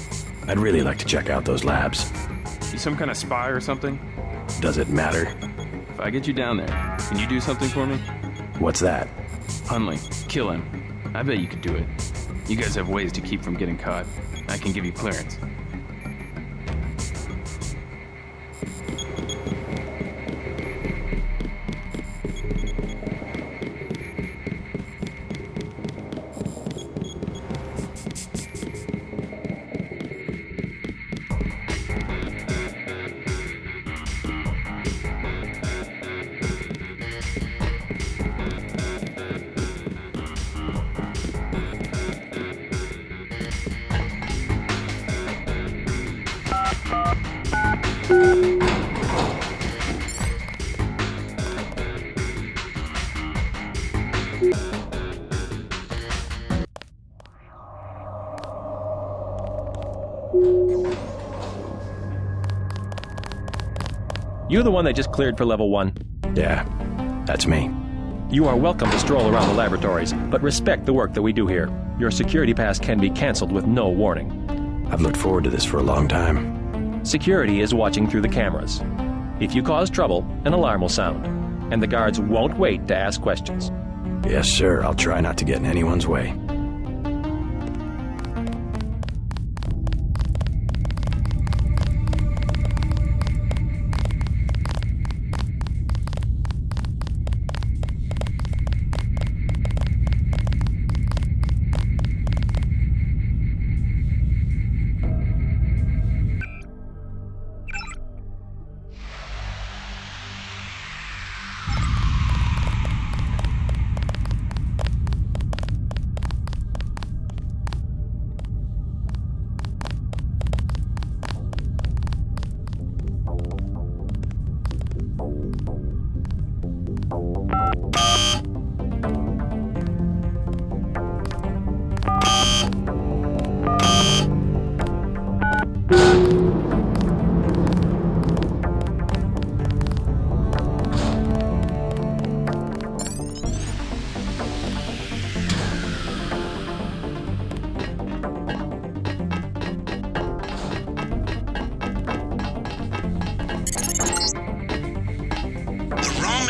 I'd really like to check out those labs. You some kind of spy or something? Does it matter? If I get you down there, can you do something for me? What's that? Hundley, kill him. I bet you could do it. You guys have ways to keep from getting caught. I can give you clearance. You the one they just cleared for level 1? Yeah, that's me. You are welcome to stroll around the laboratories, but respect the work that we do here. Your security pass can be canceled with no warning. I've looked forward to this for a long time. Security is watching through the cameras. If you cause trouble, an alarm will sound, and the guards won't wait to ask questions. Yes, sir. I'll try not to get in anyone's way.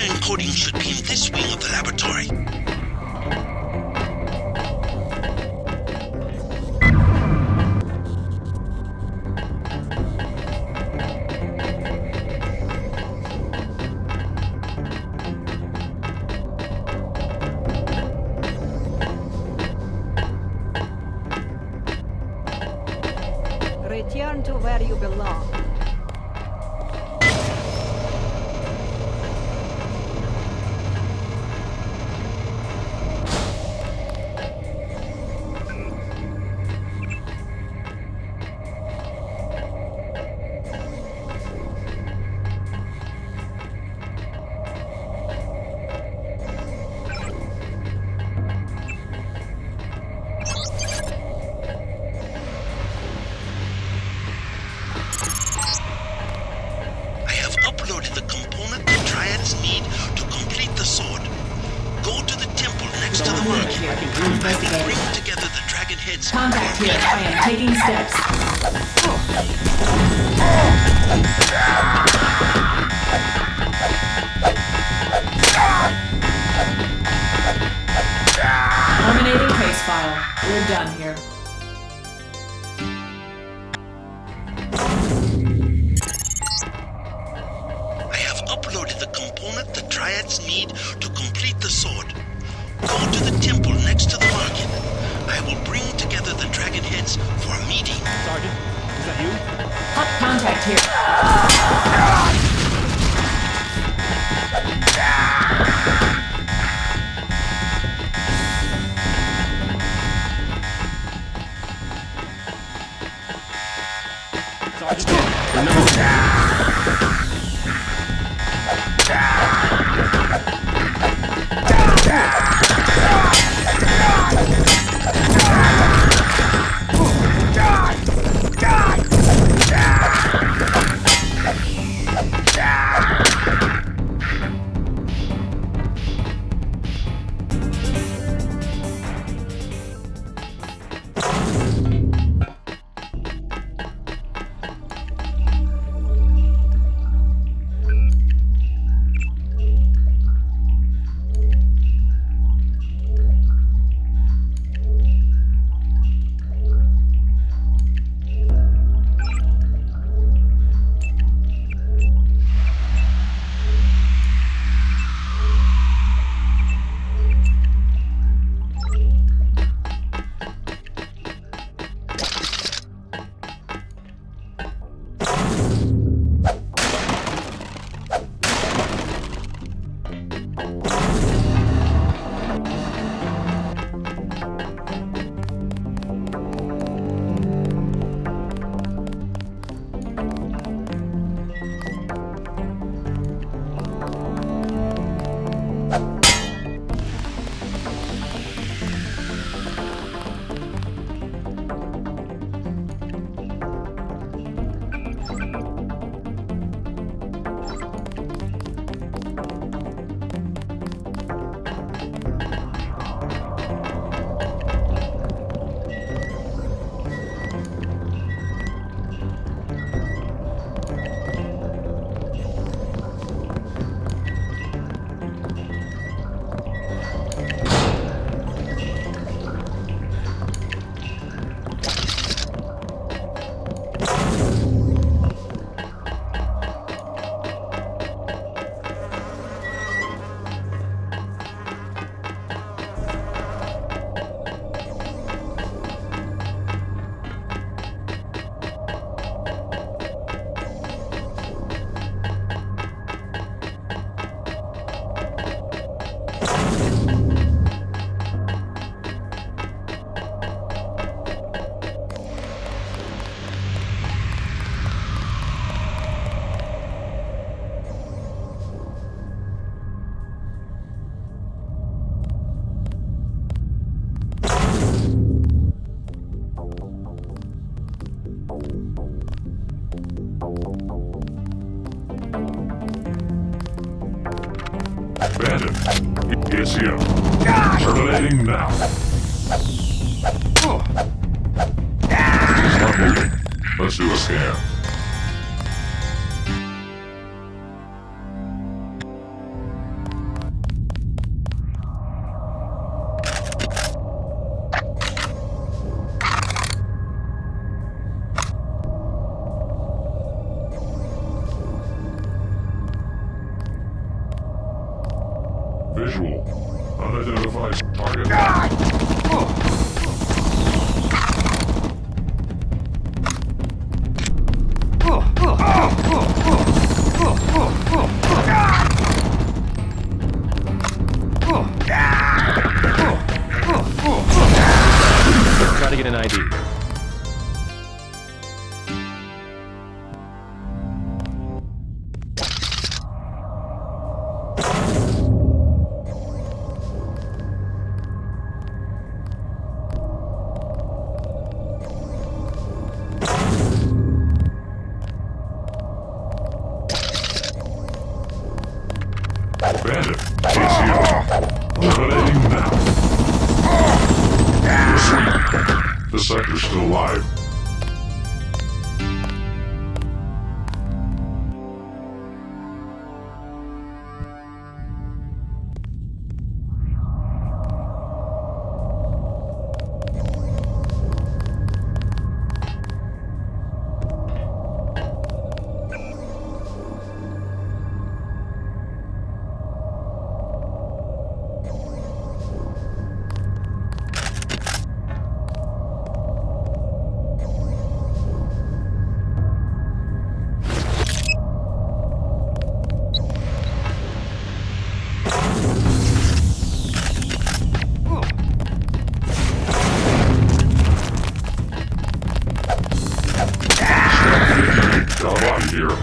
Encoding should be in this wing of the laboratory. Return to where you belong. Uploaded the component the Triads need to complete the sword. Go to the temple next to the market. I will bring together the dragon heads. Contact here. I am taking steps. Terminating case file. We're done here. Uploaded the component the Triads need to complete the sword. Go to the temple next to the market. I will bring together the dragon heads for a meeting. Sergeant, is that you? Contact here. Sergeant, remember. Bandit, he is here. Terminating now. He's not moving. Let's do a scan. Visual. Unidentified target. Try to get an ID. Bandit, he's here. Terminating now. The sector's still alive. Come on here.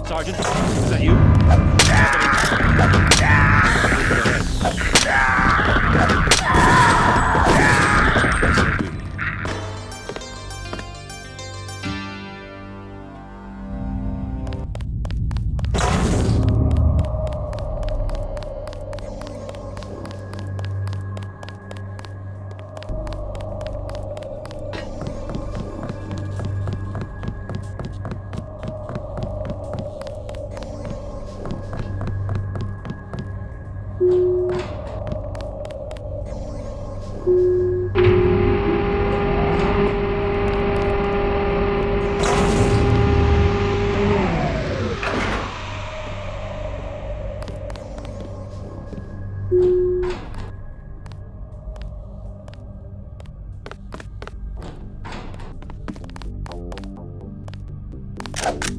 Sergeant, is that you?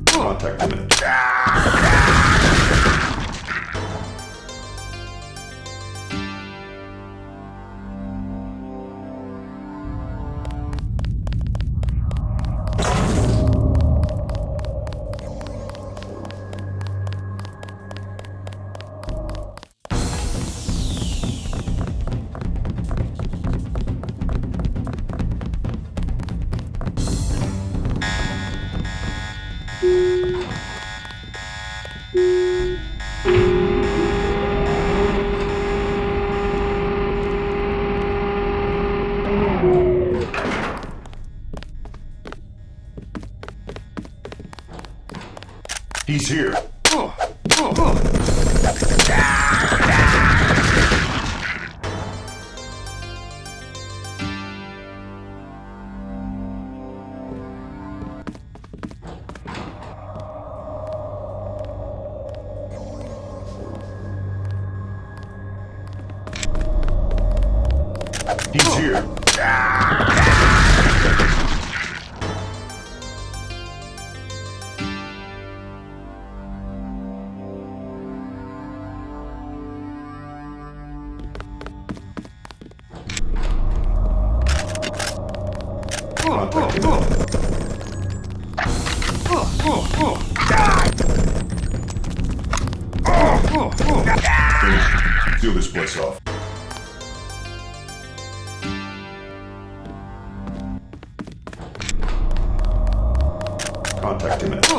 Contact image. He's here. He's here. Finished. Seal this place off. Contact imminent.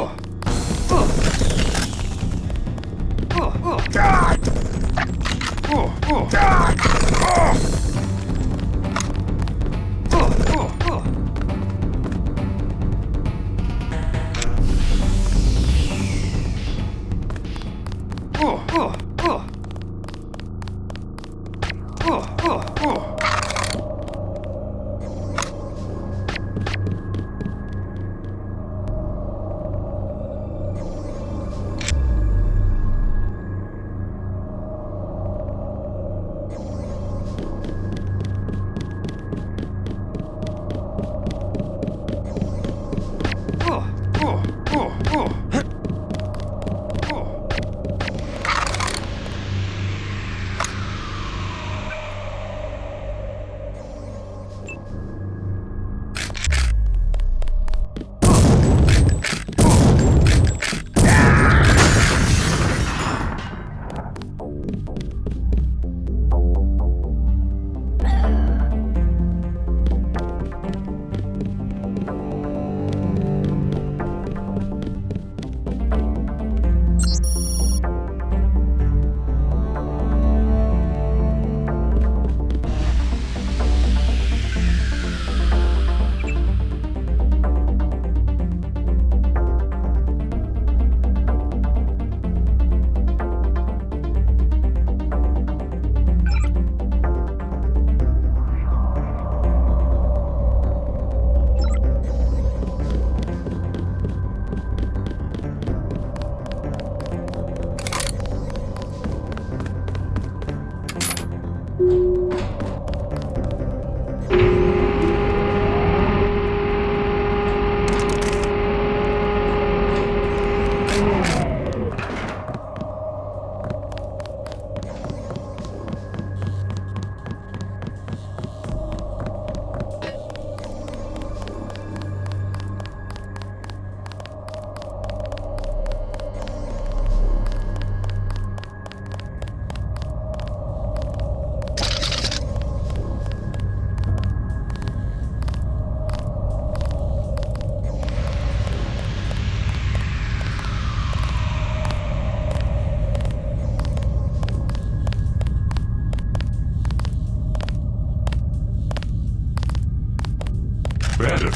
Bandit.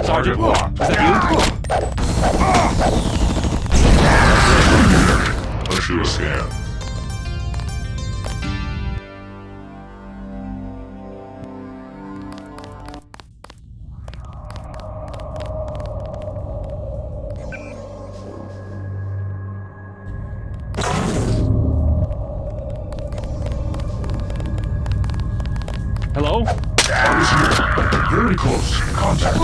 Sergeant, Locked. is that Let's do a scan. Hello? Target's here. Very close. Contact.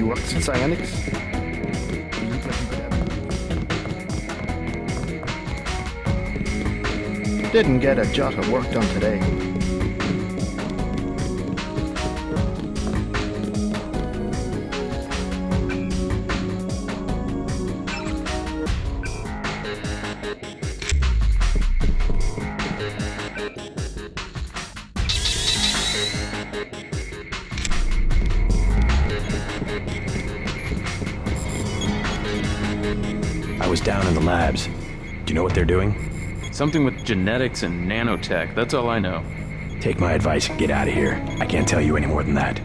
You worked in Cyanics? Didn't get a jot of work done today. I was down in the labs. Do you know what they're doing? Something with genetics and nanotech, that's all I know. Take my advice and get out of here. I can't tell you any more than that.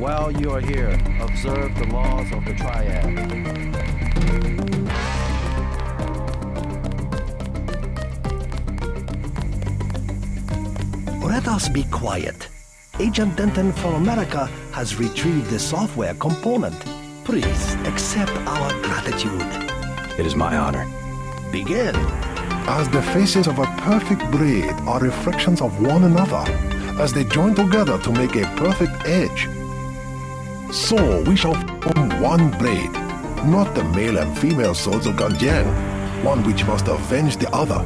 While you are here, observe the laws of the triad. Let us be quiet. Agent Denton from America has retrieved the software component. Please accept our gratitude. It is my honor. Begin. As the faces of a perfect blade are reflections of one another, as they join together to make a perfect edge, so we shall form one blade, not the male and female swords of Ganjiang, one which must avenge the other,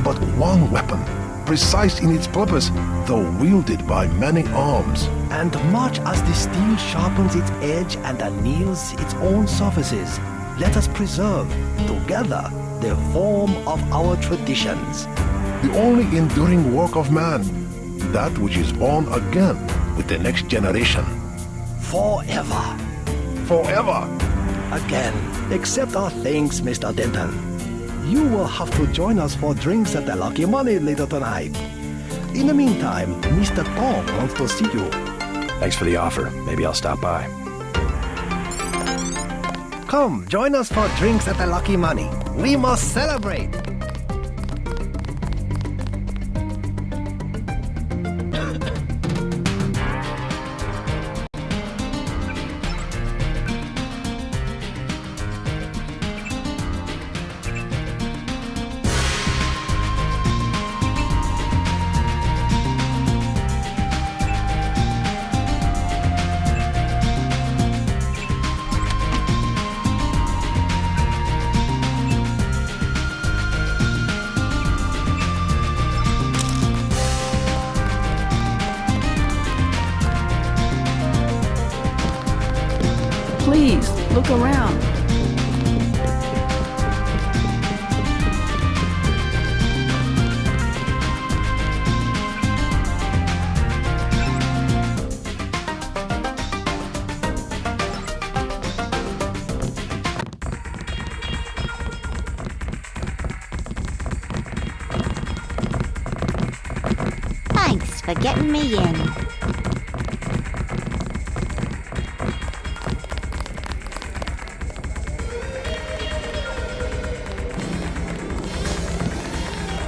but one weapon, precise in its purpose, though wielded by many arms. And much as the steel sharpens its edge and anneals its own surfaces, let us preserve, together, the form of our traditions. The only enduring work of man, that which is born again with the next generation. Forever. Forever. Again, accept our thanks, Mr. Denton. You will have to join us for drinks at the Lucky Money later tonight. In the meantime, Mr. Tong wants to see you. Thanks for the offer. Maybe I'll stop by. Come, join us for drinks at the Lucky Money. We must celebrate. Please, look around. for getting me in.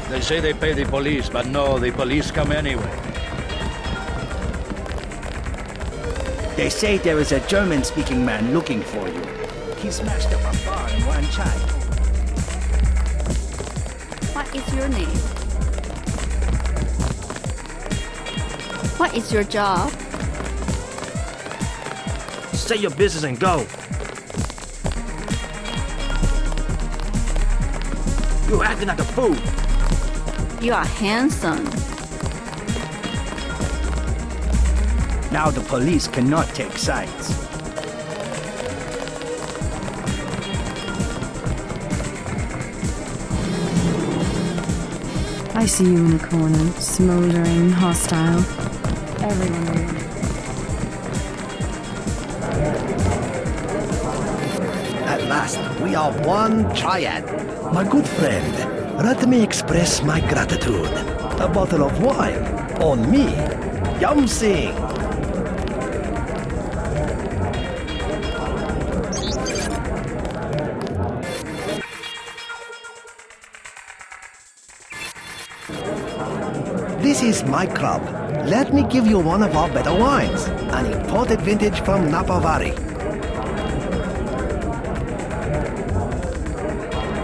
They say they pay the police, but no, the police come anyway. They say there is a German-speaking man looking for you. He smashed up a bar in one child. What is your name? What is your job? Say your business and go. You're acting like a fool. You are handsome. Now the police cannot take sides. I see you in a corner, smoldering, hostile. Everyone will. At last, we are one triad. My good friend, let me express my gratitude. A bottle of wine on me. Yum sing. This is my club. Let me give you one of our better wines. An imported vintage from Napa Valley.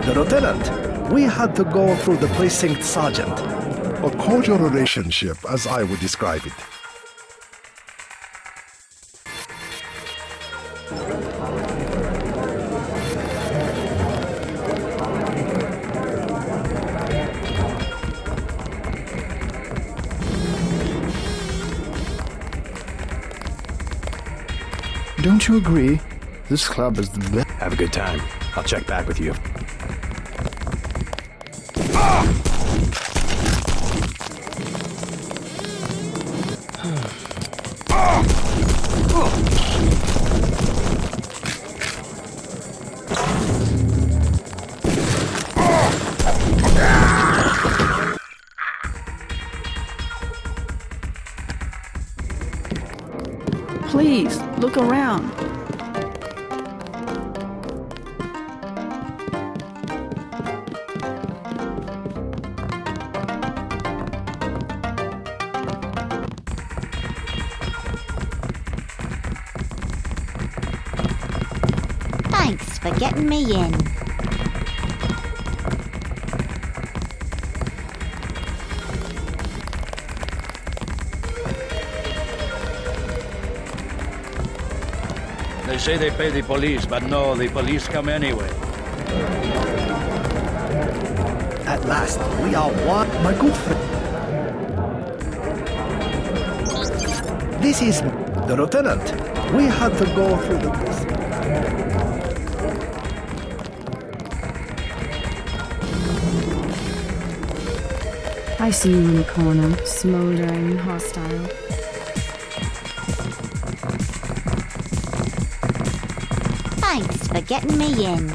The lieutenant, we had to go through the precinct sergeant. A cordial relationship, as I would describe it. Don't you agree? This club is the best. Have a good time. I'll check back with you. Please, look around. Thanks for getting me in. They say they pay the police, but no, the police come anyway. At last, we are one. My good friend. This is the lieutenant. We had to go through the precinct. I see you in a corner, smoldering, hostile. Thanks for getting me in.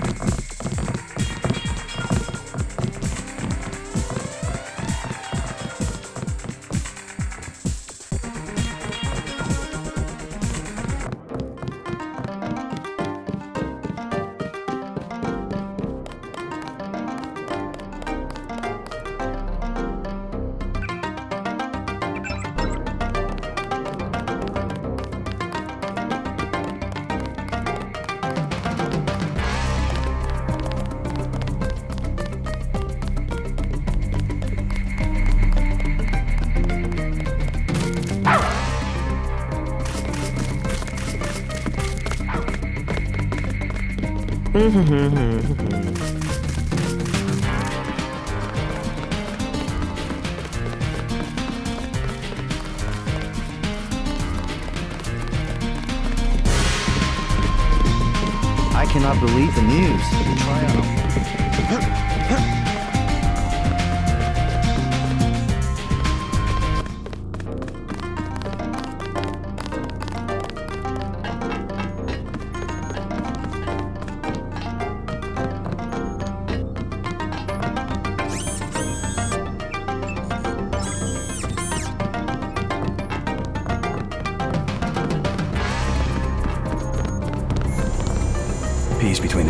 I cannot believe the news.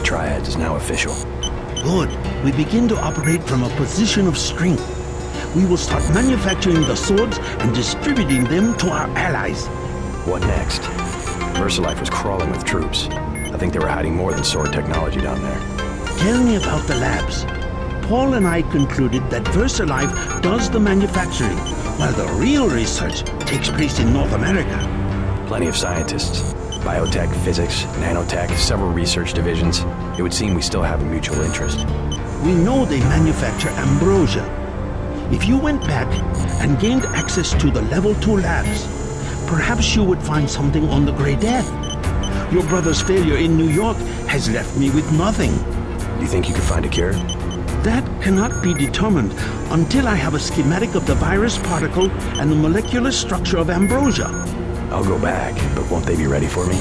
Triads is now official. Good. We begin to operate from a position of strength. We will start manufacturing the swords and distributing them to our allies. What next? VersaLife was crawling with troops. I think they were hiding more than sword technology down there. Tell me about the labs. Paul and I concluded that VersaLife does the manufacturing, while the real research takes place in North America. Plenty of scientists. Biotech, physics, nanotech, several research divisions. It would seem we still have a mutual interest. We know they manufacture ambrosia. If you went back and gained access to the Level 2 labs, perhaps you would find something on the Grey Death. Your brother's failure in New York has left me with nothing. Do you think you could find a cure? That cannot be determined until I have a schematic of the virus particle and the molecular structure of ambrosia. I'll go back, but won't they be ready for me?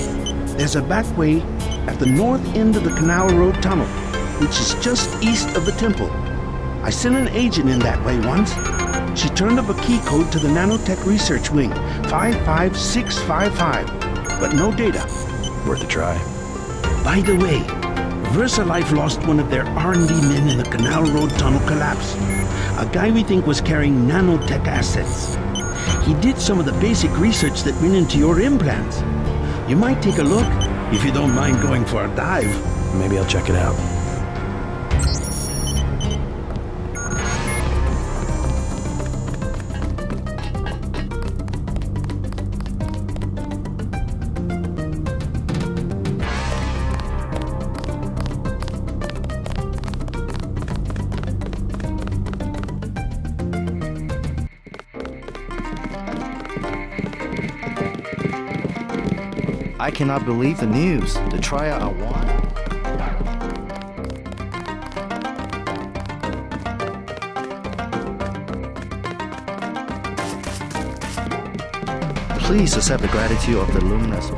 There's a back way at the north end of the Canal Road Tunnel, which is just east of the temple. I sent an agent in that way once. She turned up a key code to the Nanotech Research Wing, 55655, but no data. Worth a try. By the way, VersaLife lost one of their R&D men in the Canal Road Tunnel collapse. A guy we think was carrying nanotech assets. He did some of the basic research that went into your implants. You might take a look, if you don't mind going for a dive. Maybe I'll check it out. I cannot believe the news. The triad are won. Please accept the gratitude of the luminous.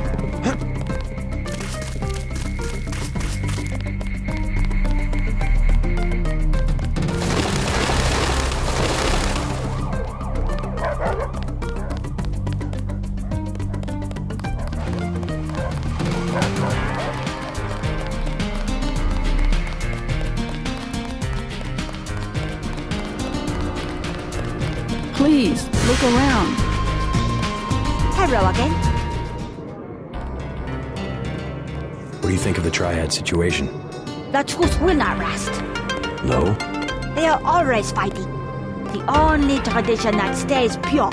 Please, look around. Hello again. What do you think of the Triad situation? The truth will not last. No? They are always fighting. The only tradition that stays pure.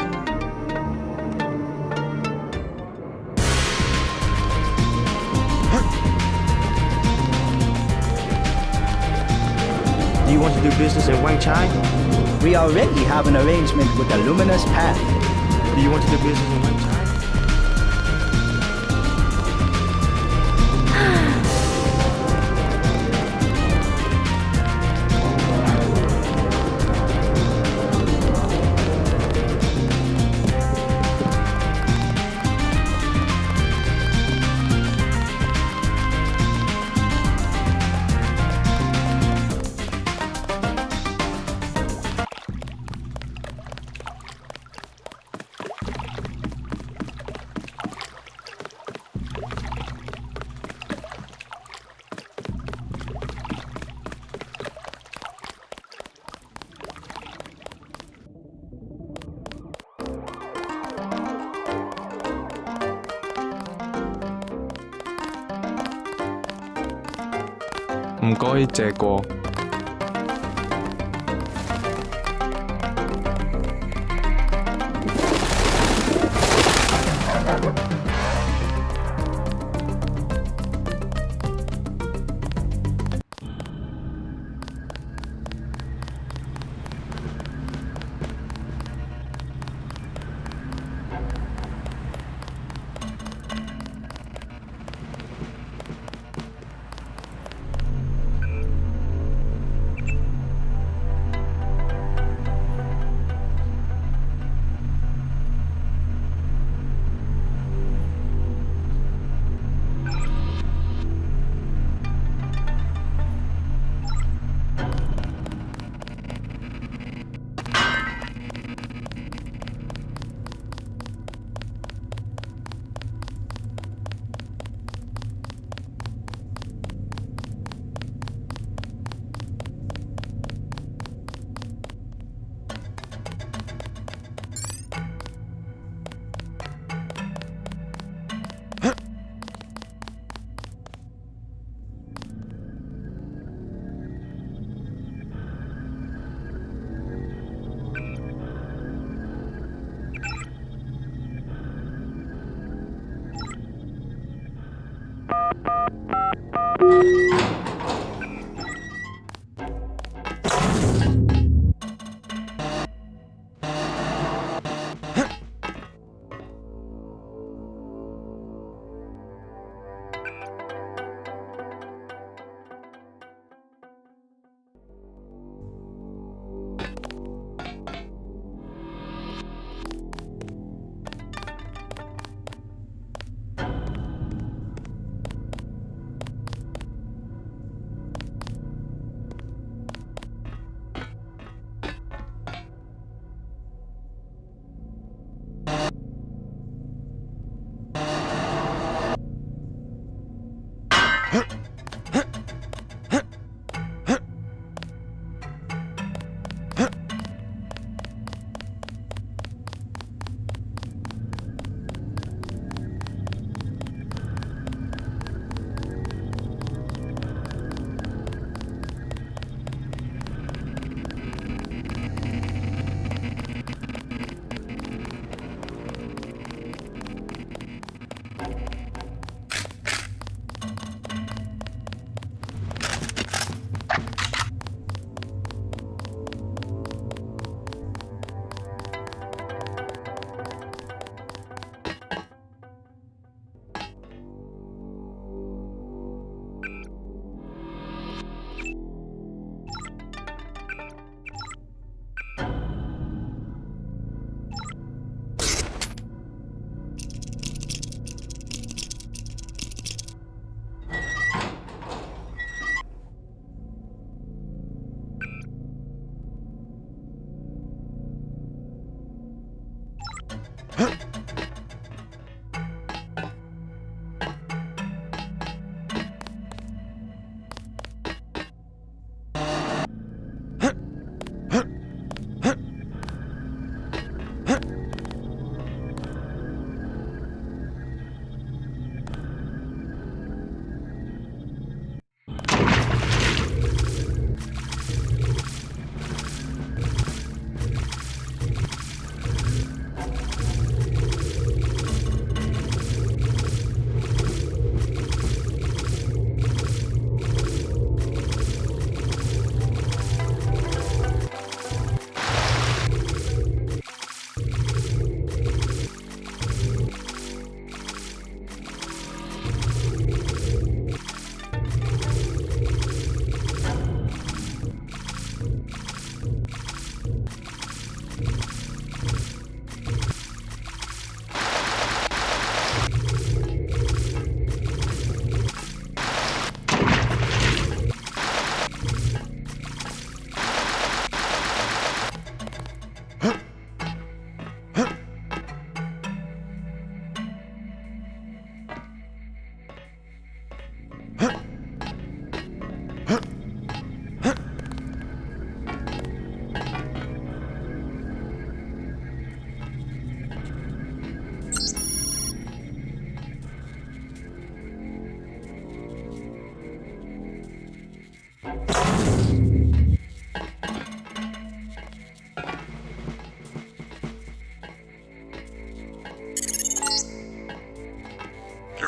Do you want to do business in Wang Chai? We already have an arrangement with the Luminous Path. Do you want to do business in Wang Chai?唔該借過。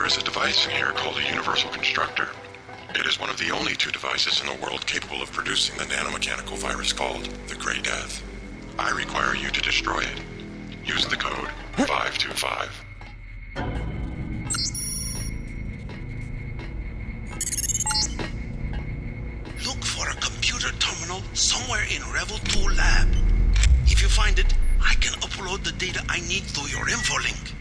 is a device in here called a universal constructor. It is one of the only two devices in the world capable of producing the nanomechanical virus called the Grey Death. I require you to destroy it. Use the code 525. Look for a computer terminal somewhere in Revel 2 lab. If you find it, I can upload the data I need through your info link.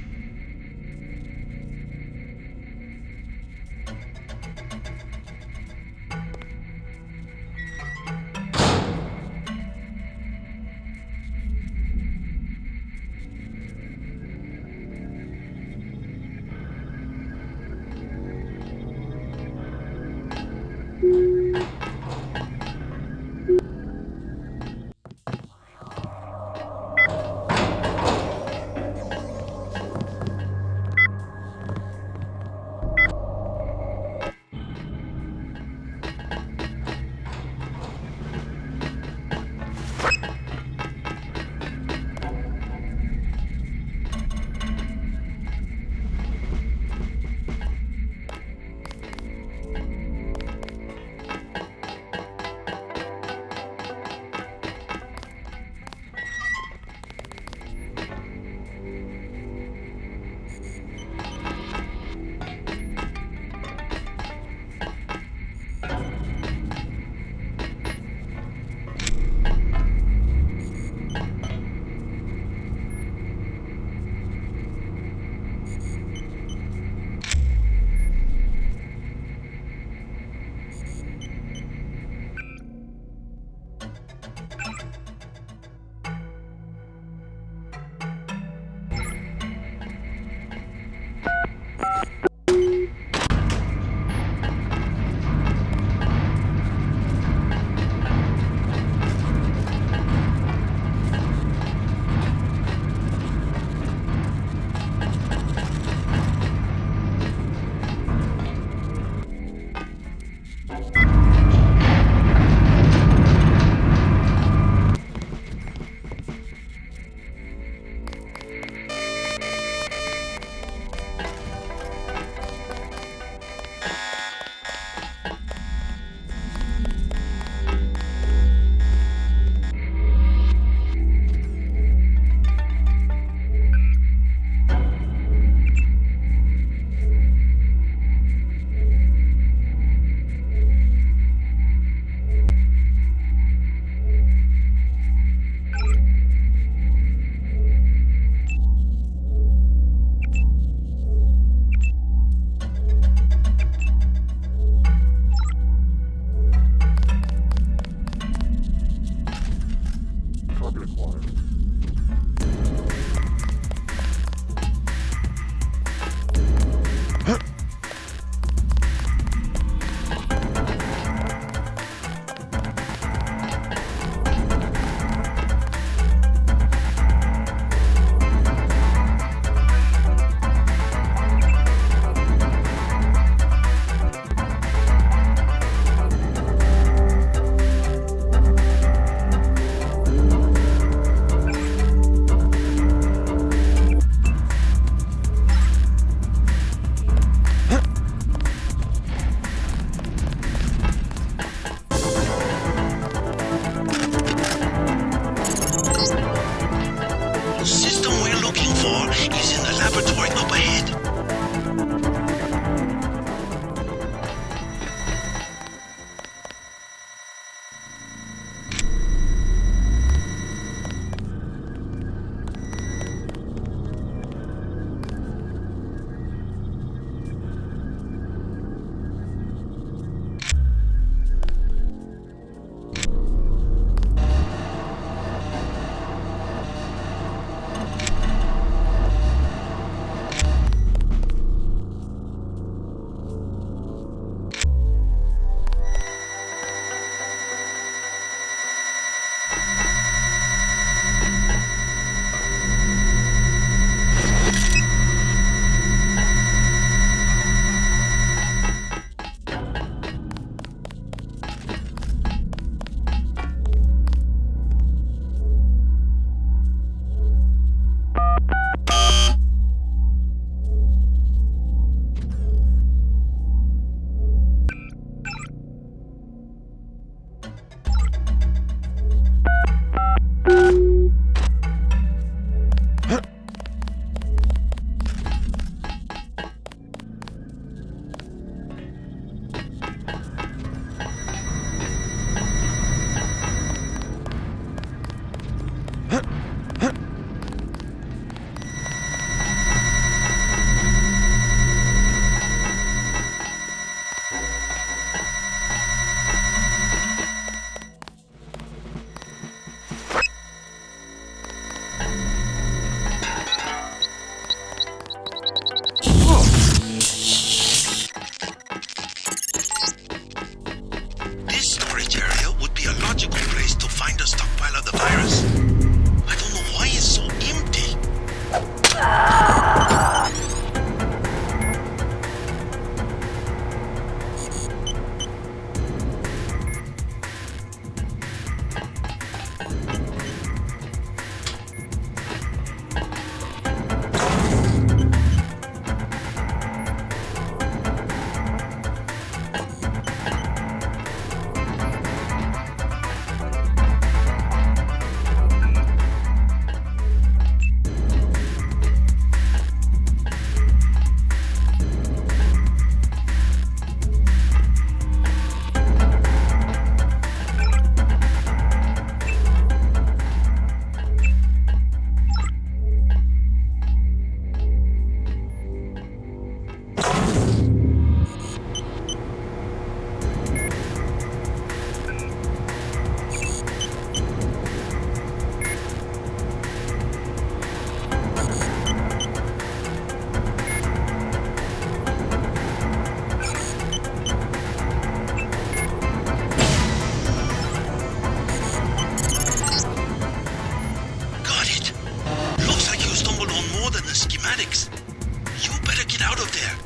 You better get out of there.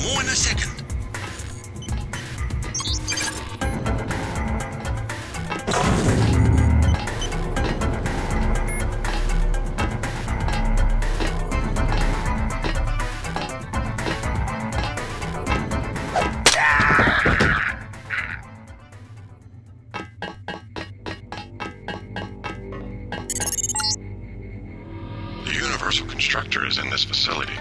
More in a second. The Universal Constructor is in this facility.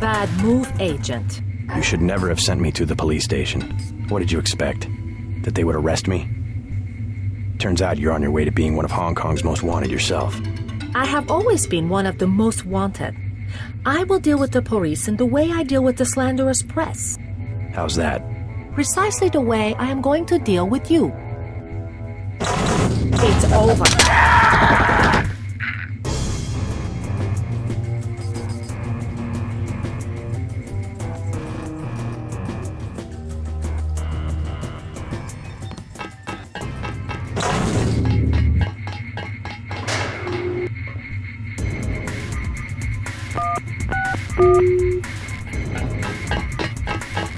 Bad move, Agent. You should never have sent me to the police station. What did you expect? That they would arrest me? Turns out you're on your way to being one of Hong Kong's most wanted yourself. I have always been one of the most wanted. I will deal with the police in the way I deal with the slanderous press. How's that? Precisely the way I am going to deal with you. It's over.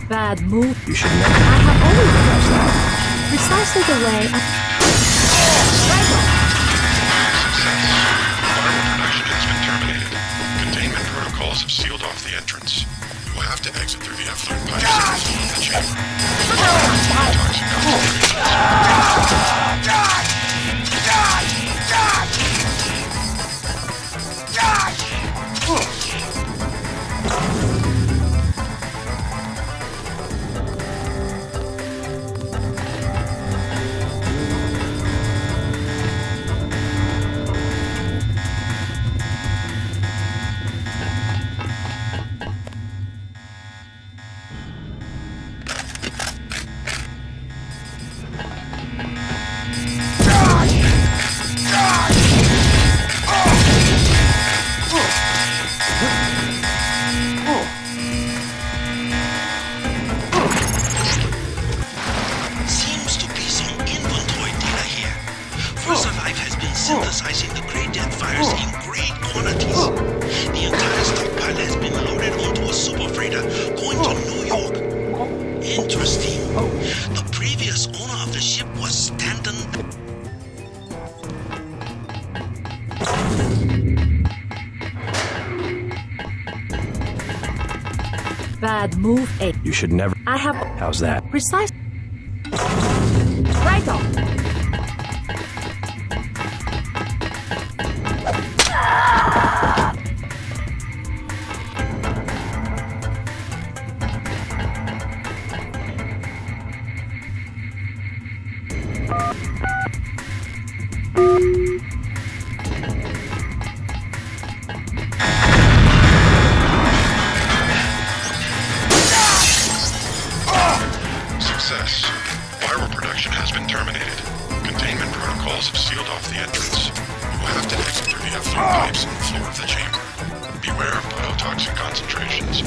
Bad move. You should never. I have always done that. Precisely the way I... Firework production has been terminated. Containment protocols have sealed off the entrance. You will have to exit through the effluent pipes and the floor of the chamber. Toxic synthesizing the Grey Death virus in great quantities. The entire stockpile has been loaded onto a super freighter going to New York. Interesting. The previous owner of the ship was Stanton. Bad move, A. You should never. I have. How's that? Precise. Right on. Success. Viral production has been terminated. Containment protocols have sealed off the entrance. You will have to exit through the effluent pipes on the floor of the chamber. Beware of biotoxin concentrations.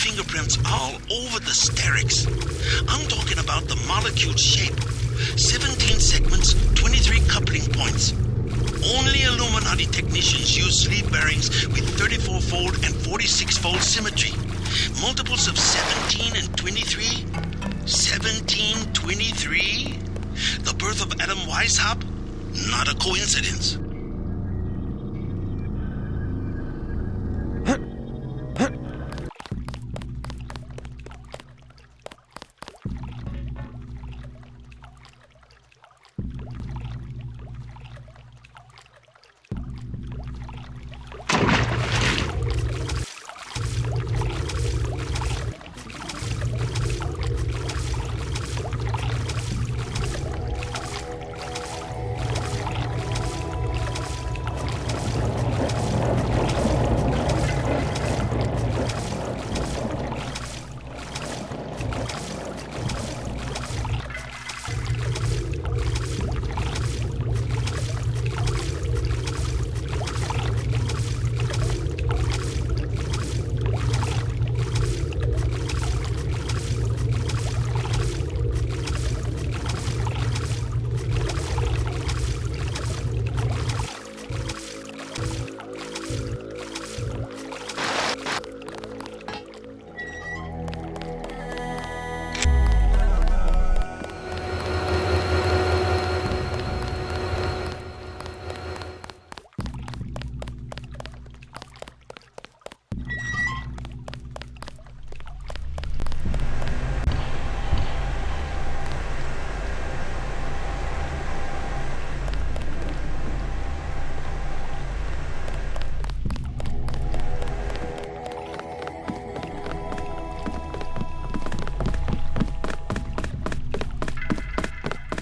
fingerprints all over the sterics. I'm talking about the molecule shape. 17 segments, 23 coupling points. Only Illuminati technicians use sleeve bearings with 34-fold and 46-fold symmetry. Multiples of 17 and 23? 17, 23? The birth of Adam Weishaupt? Not a coincidence.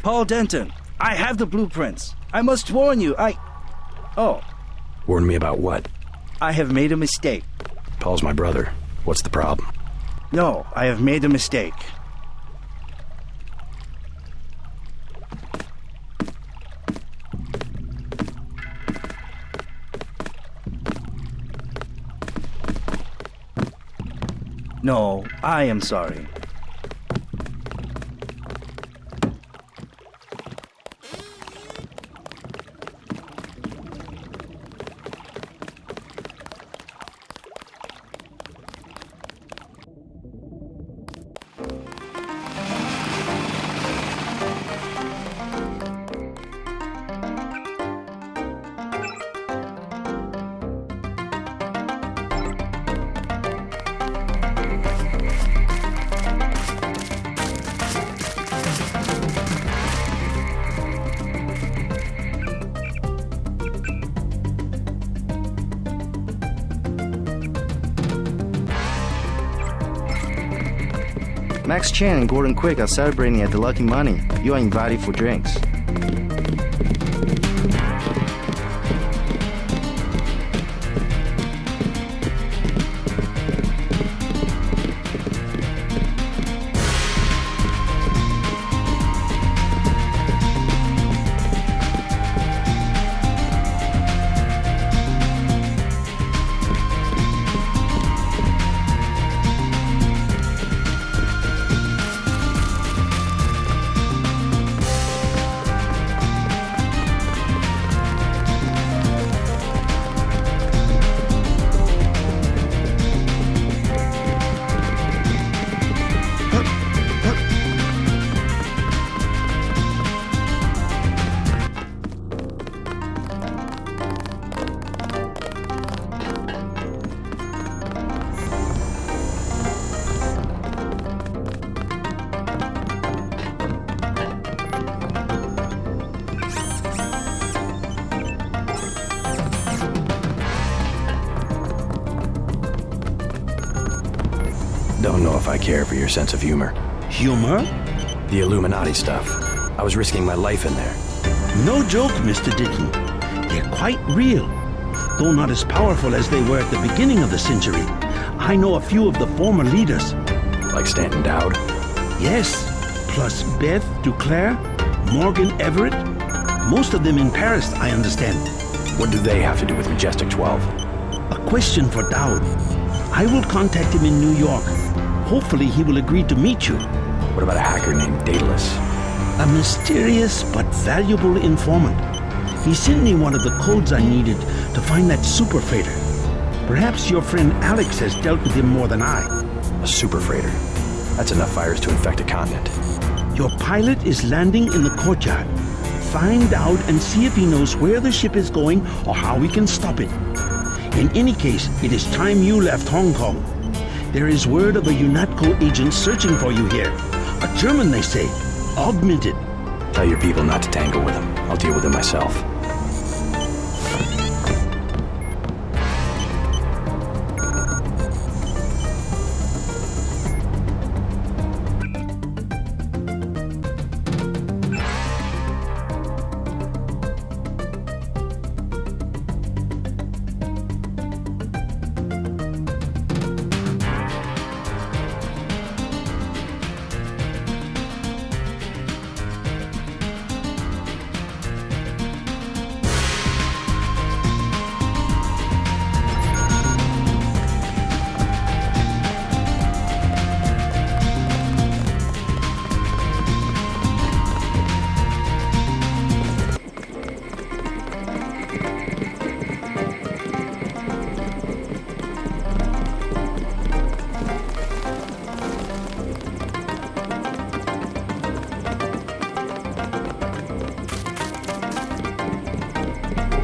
Paul Denton, I have the blueprints. I must warn you, Oh. Warn me about what? I have made a mistake. Paul's my brother. What's the problem? No, I have made a mistake. No, I am sorry. Max Chen and Gordon Quick are celebrating at the Lucky Money. You are invited for drinks. if I care for your sense of humor. Humor? The Illuminati stuff. I was risking my life in there. No joke, Mr. Ditton. They're quite real. Though not as powerful as they were at the beginning of the century. I know a few of the former leaders. Like Stanton Dowd? Yes, plus Beth Duclair, Morgan Everett. Most of them in Paris, I understand. What do they have to do with Majestic 12? A question for Dowd. I will contact him in New York. Hopefully he will agree to meet you. What about a hacker named Daedalus? A mysterious but valuable informant. He sent me one of the codes I needed to find that super freighter. Perhaps your friend Alex has dealt with him more than I. A super freighter? That's enough virus to infect a continent. Your pilot is landing in the courtyard. Find out and see if he knows where the ship is going or how we can stop it. In any case, it is time you left Hong Kong. There is word of a UNATCO agent searching for you here. A German, they say. Augmented. Tell your people not to tangle with him. I'll deal with him myself.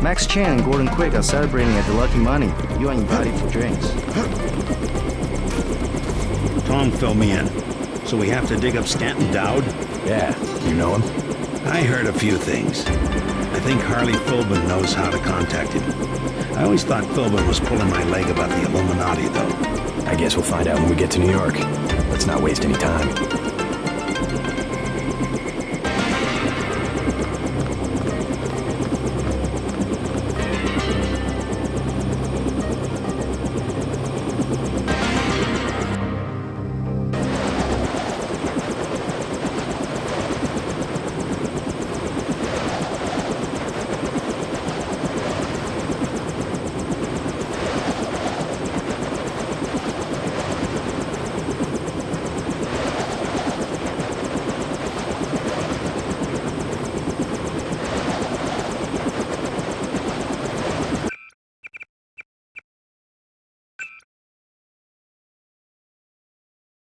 Max Chan and Gordon Quick are celebrating at the Lucky Money. You are invited for drinks. Tom filled me in. So we have to dig up Stanton Dowd? Yeah, you know him? I heard a few things. I think Harley Philbin knows how to contact him. I always thought Philbin was pulling my leg about the Illuminati, though. I guess we'll find out when we get to New York. Let's not waste any time.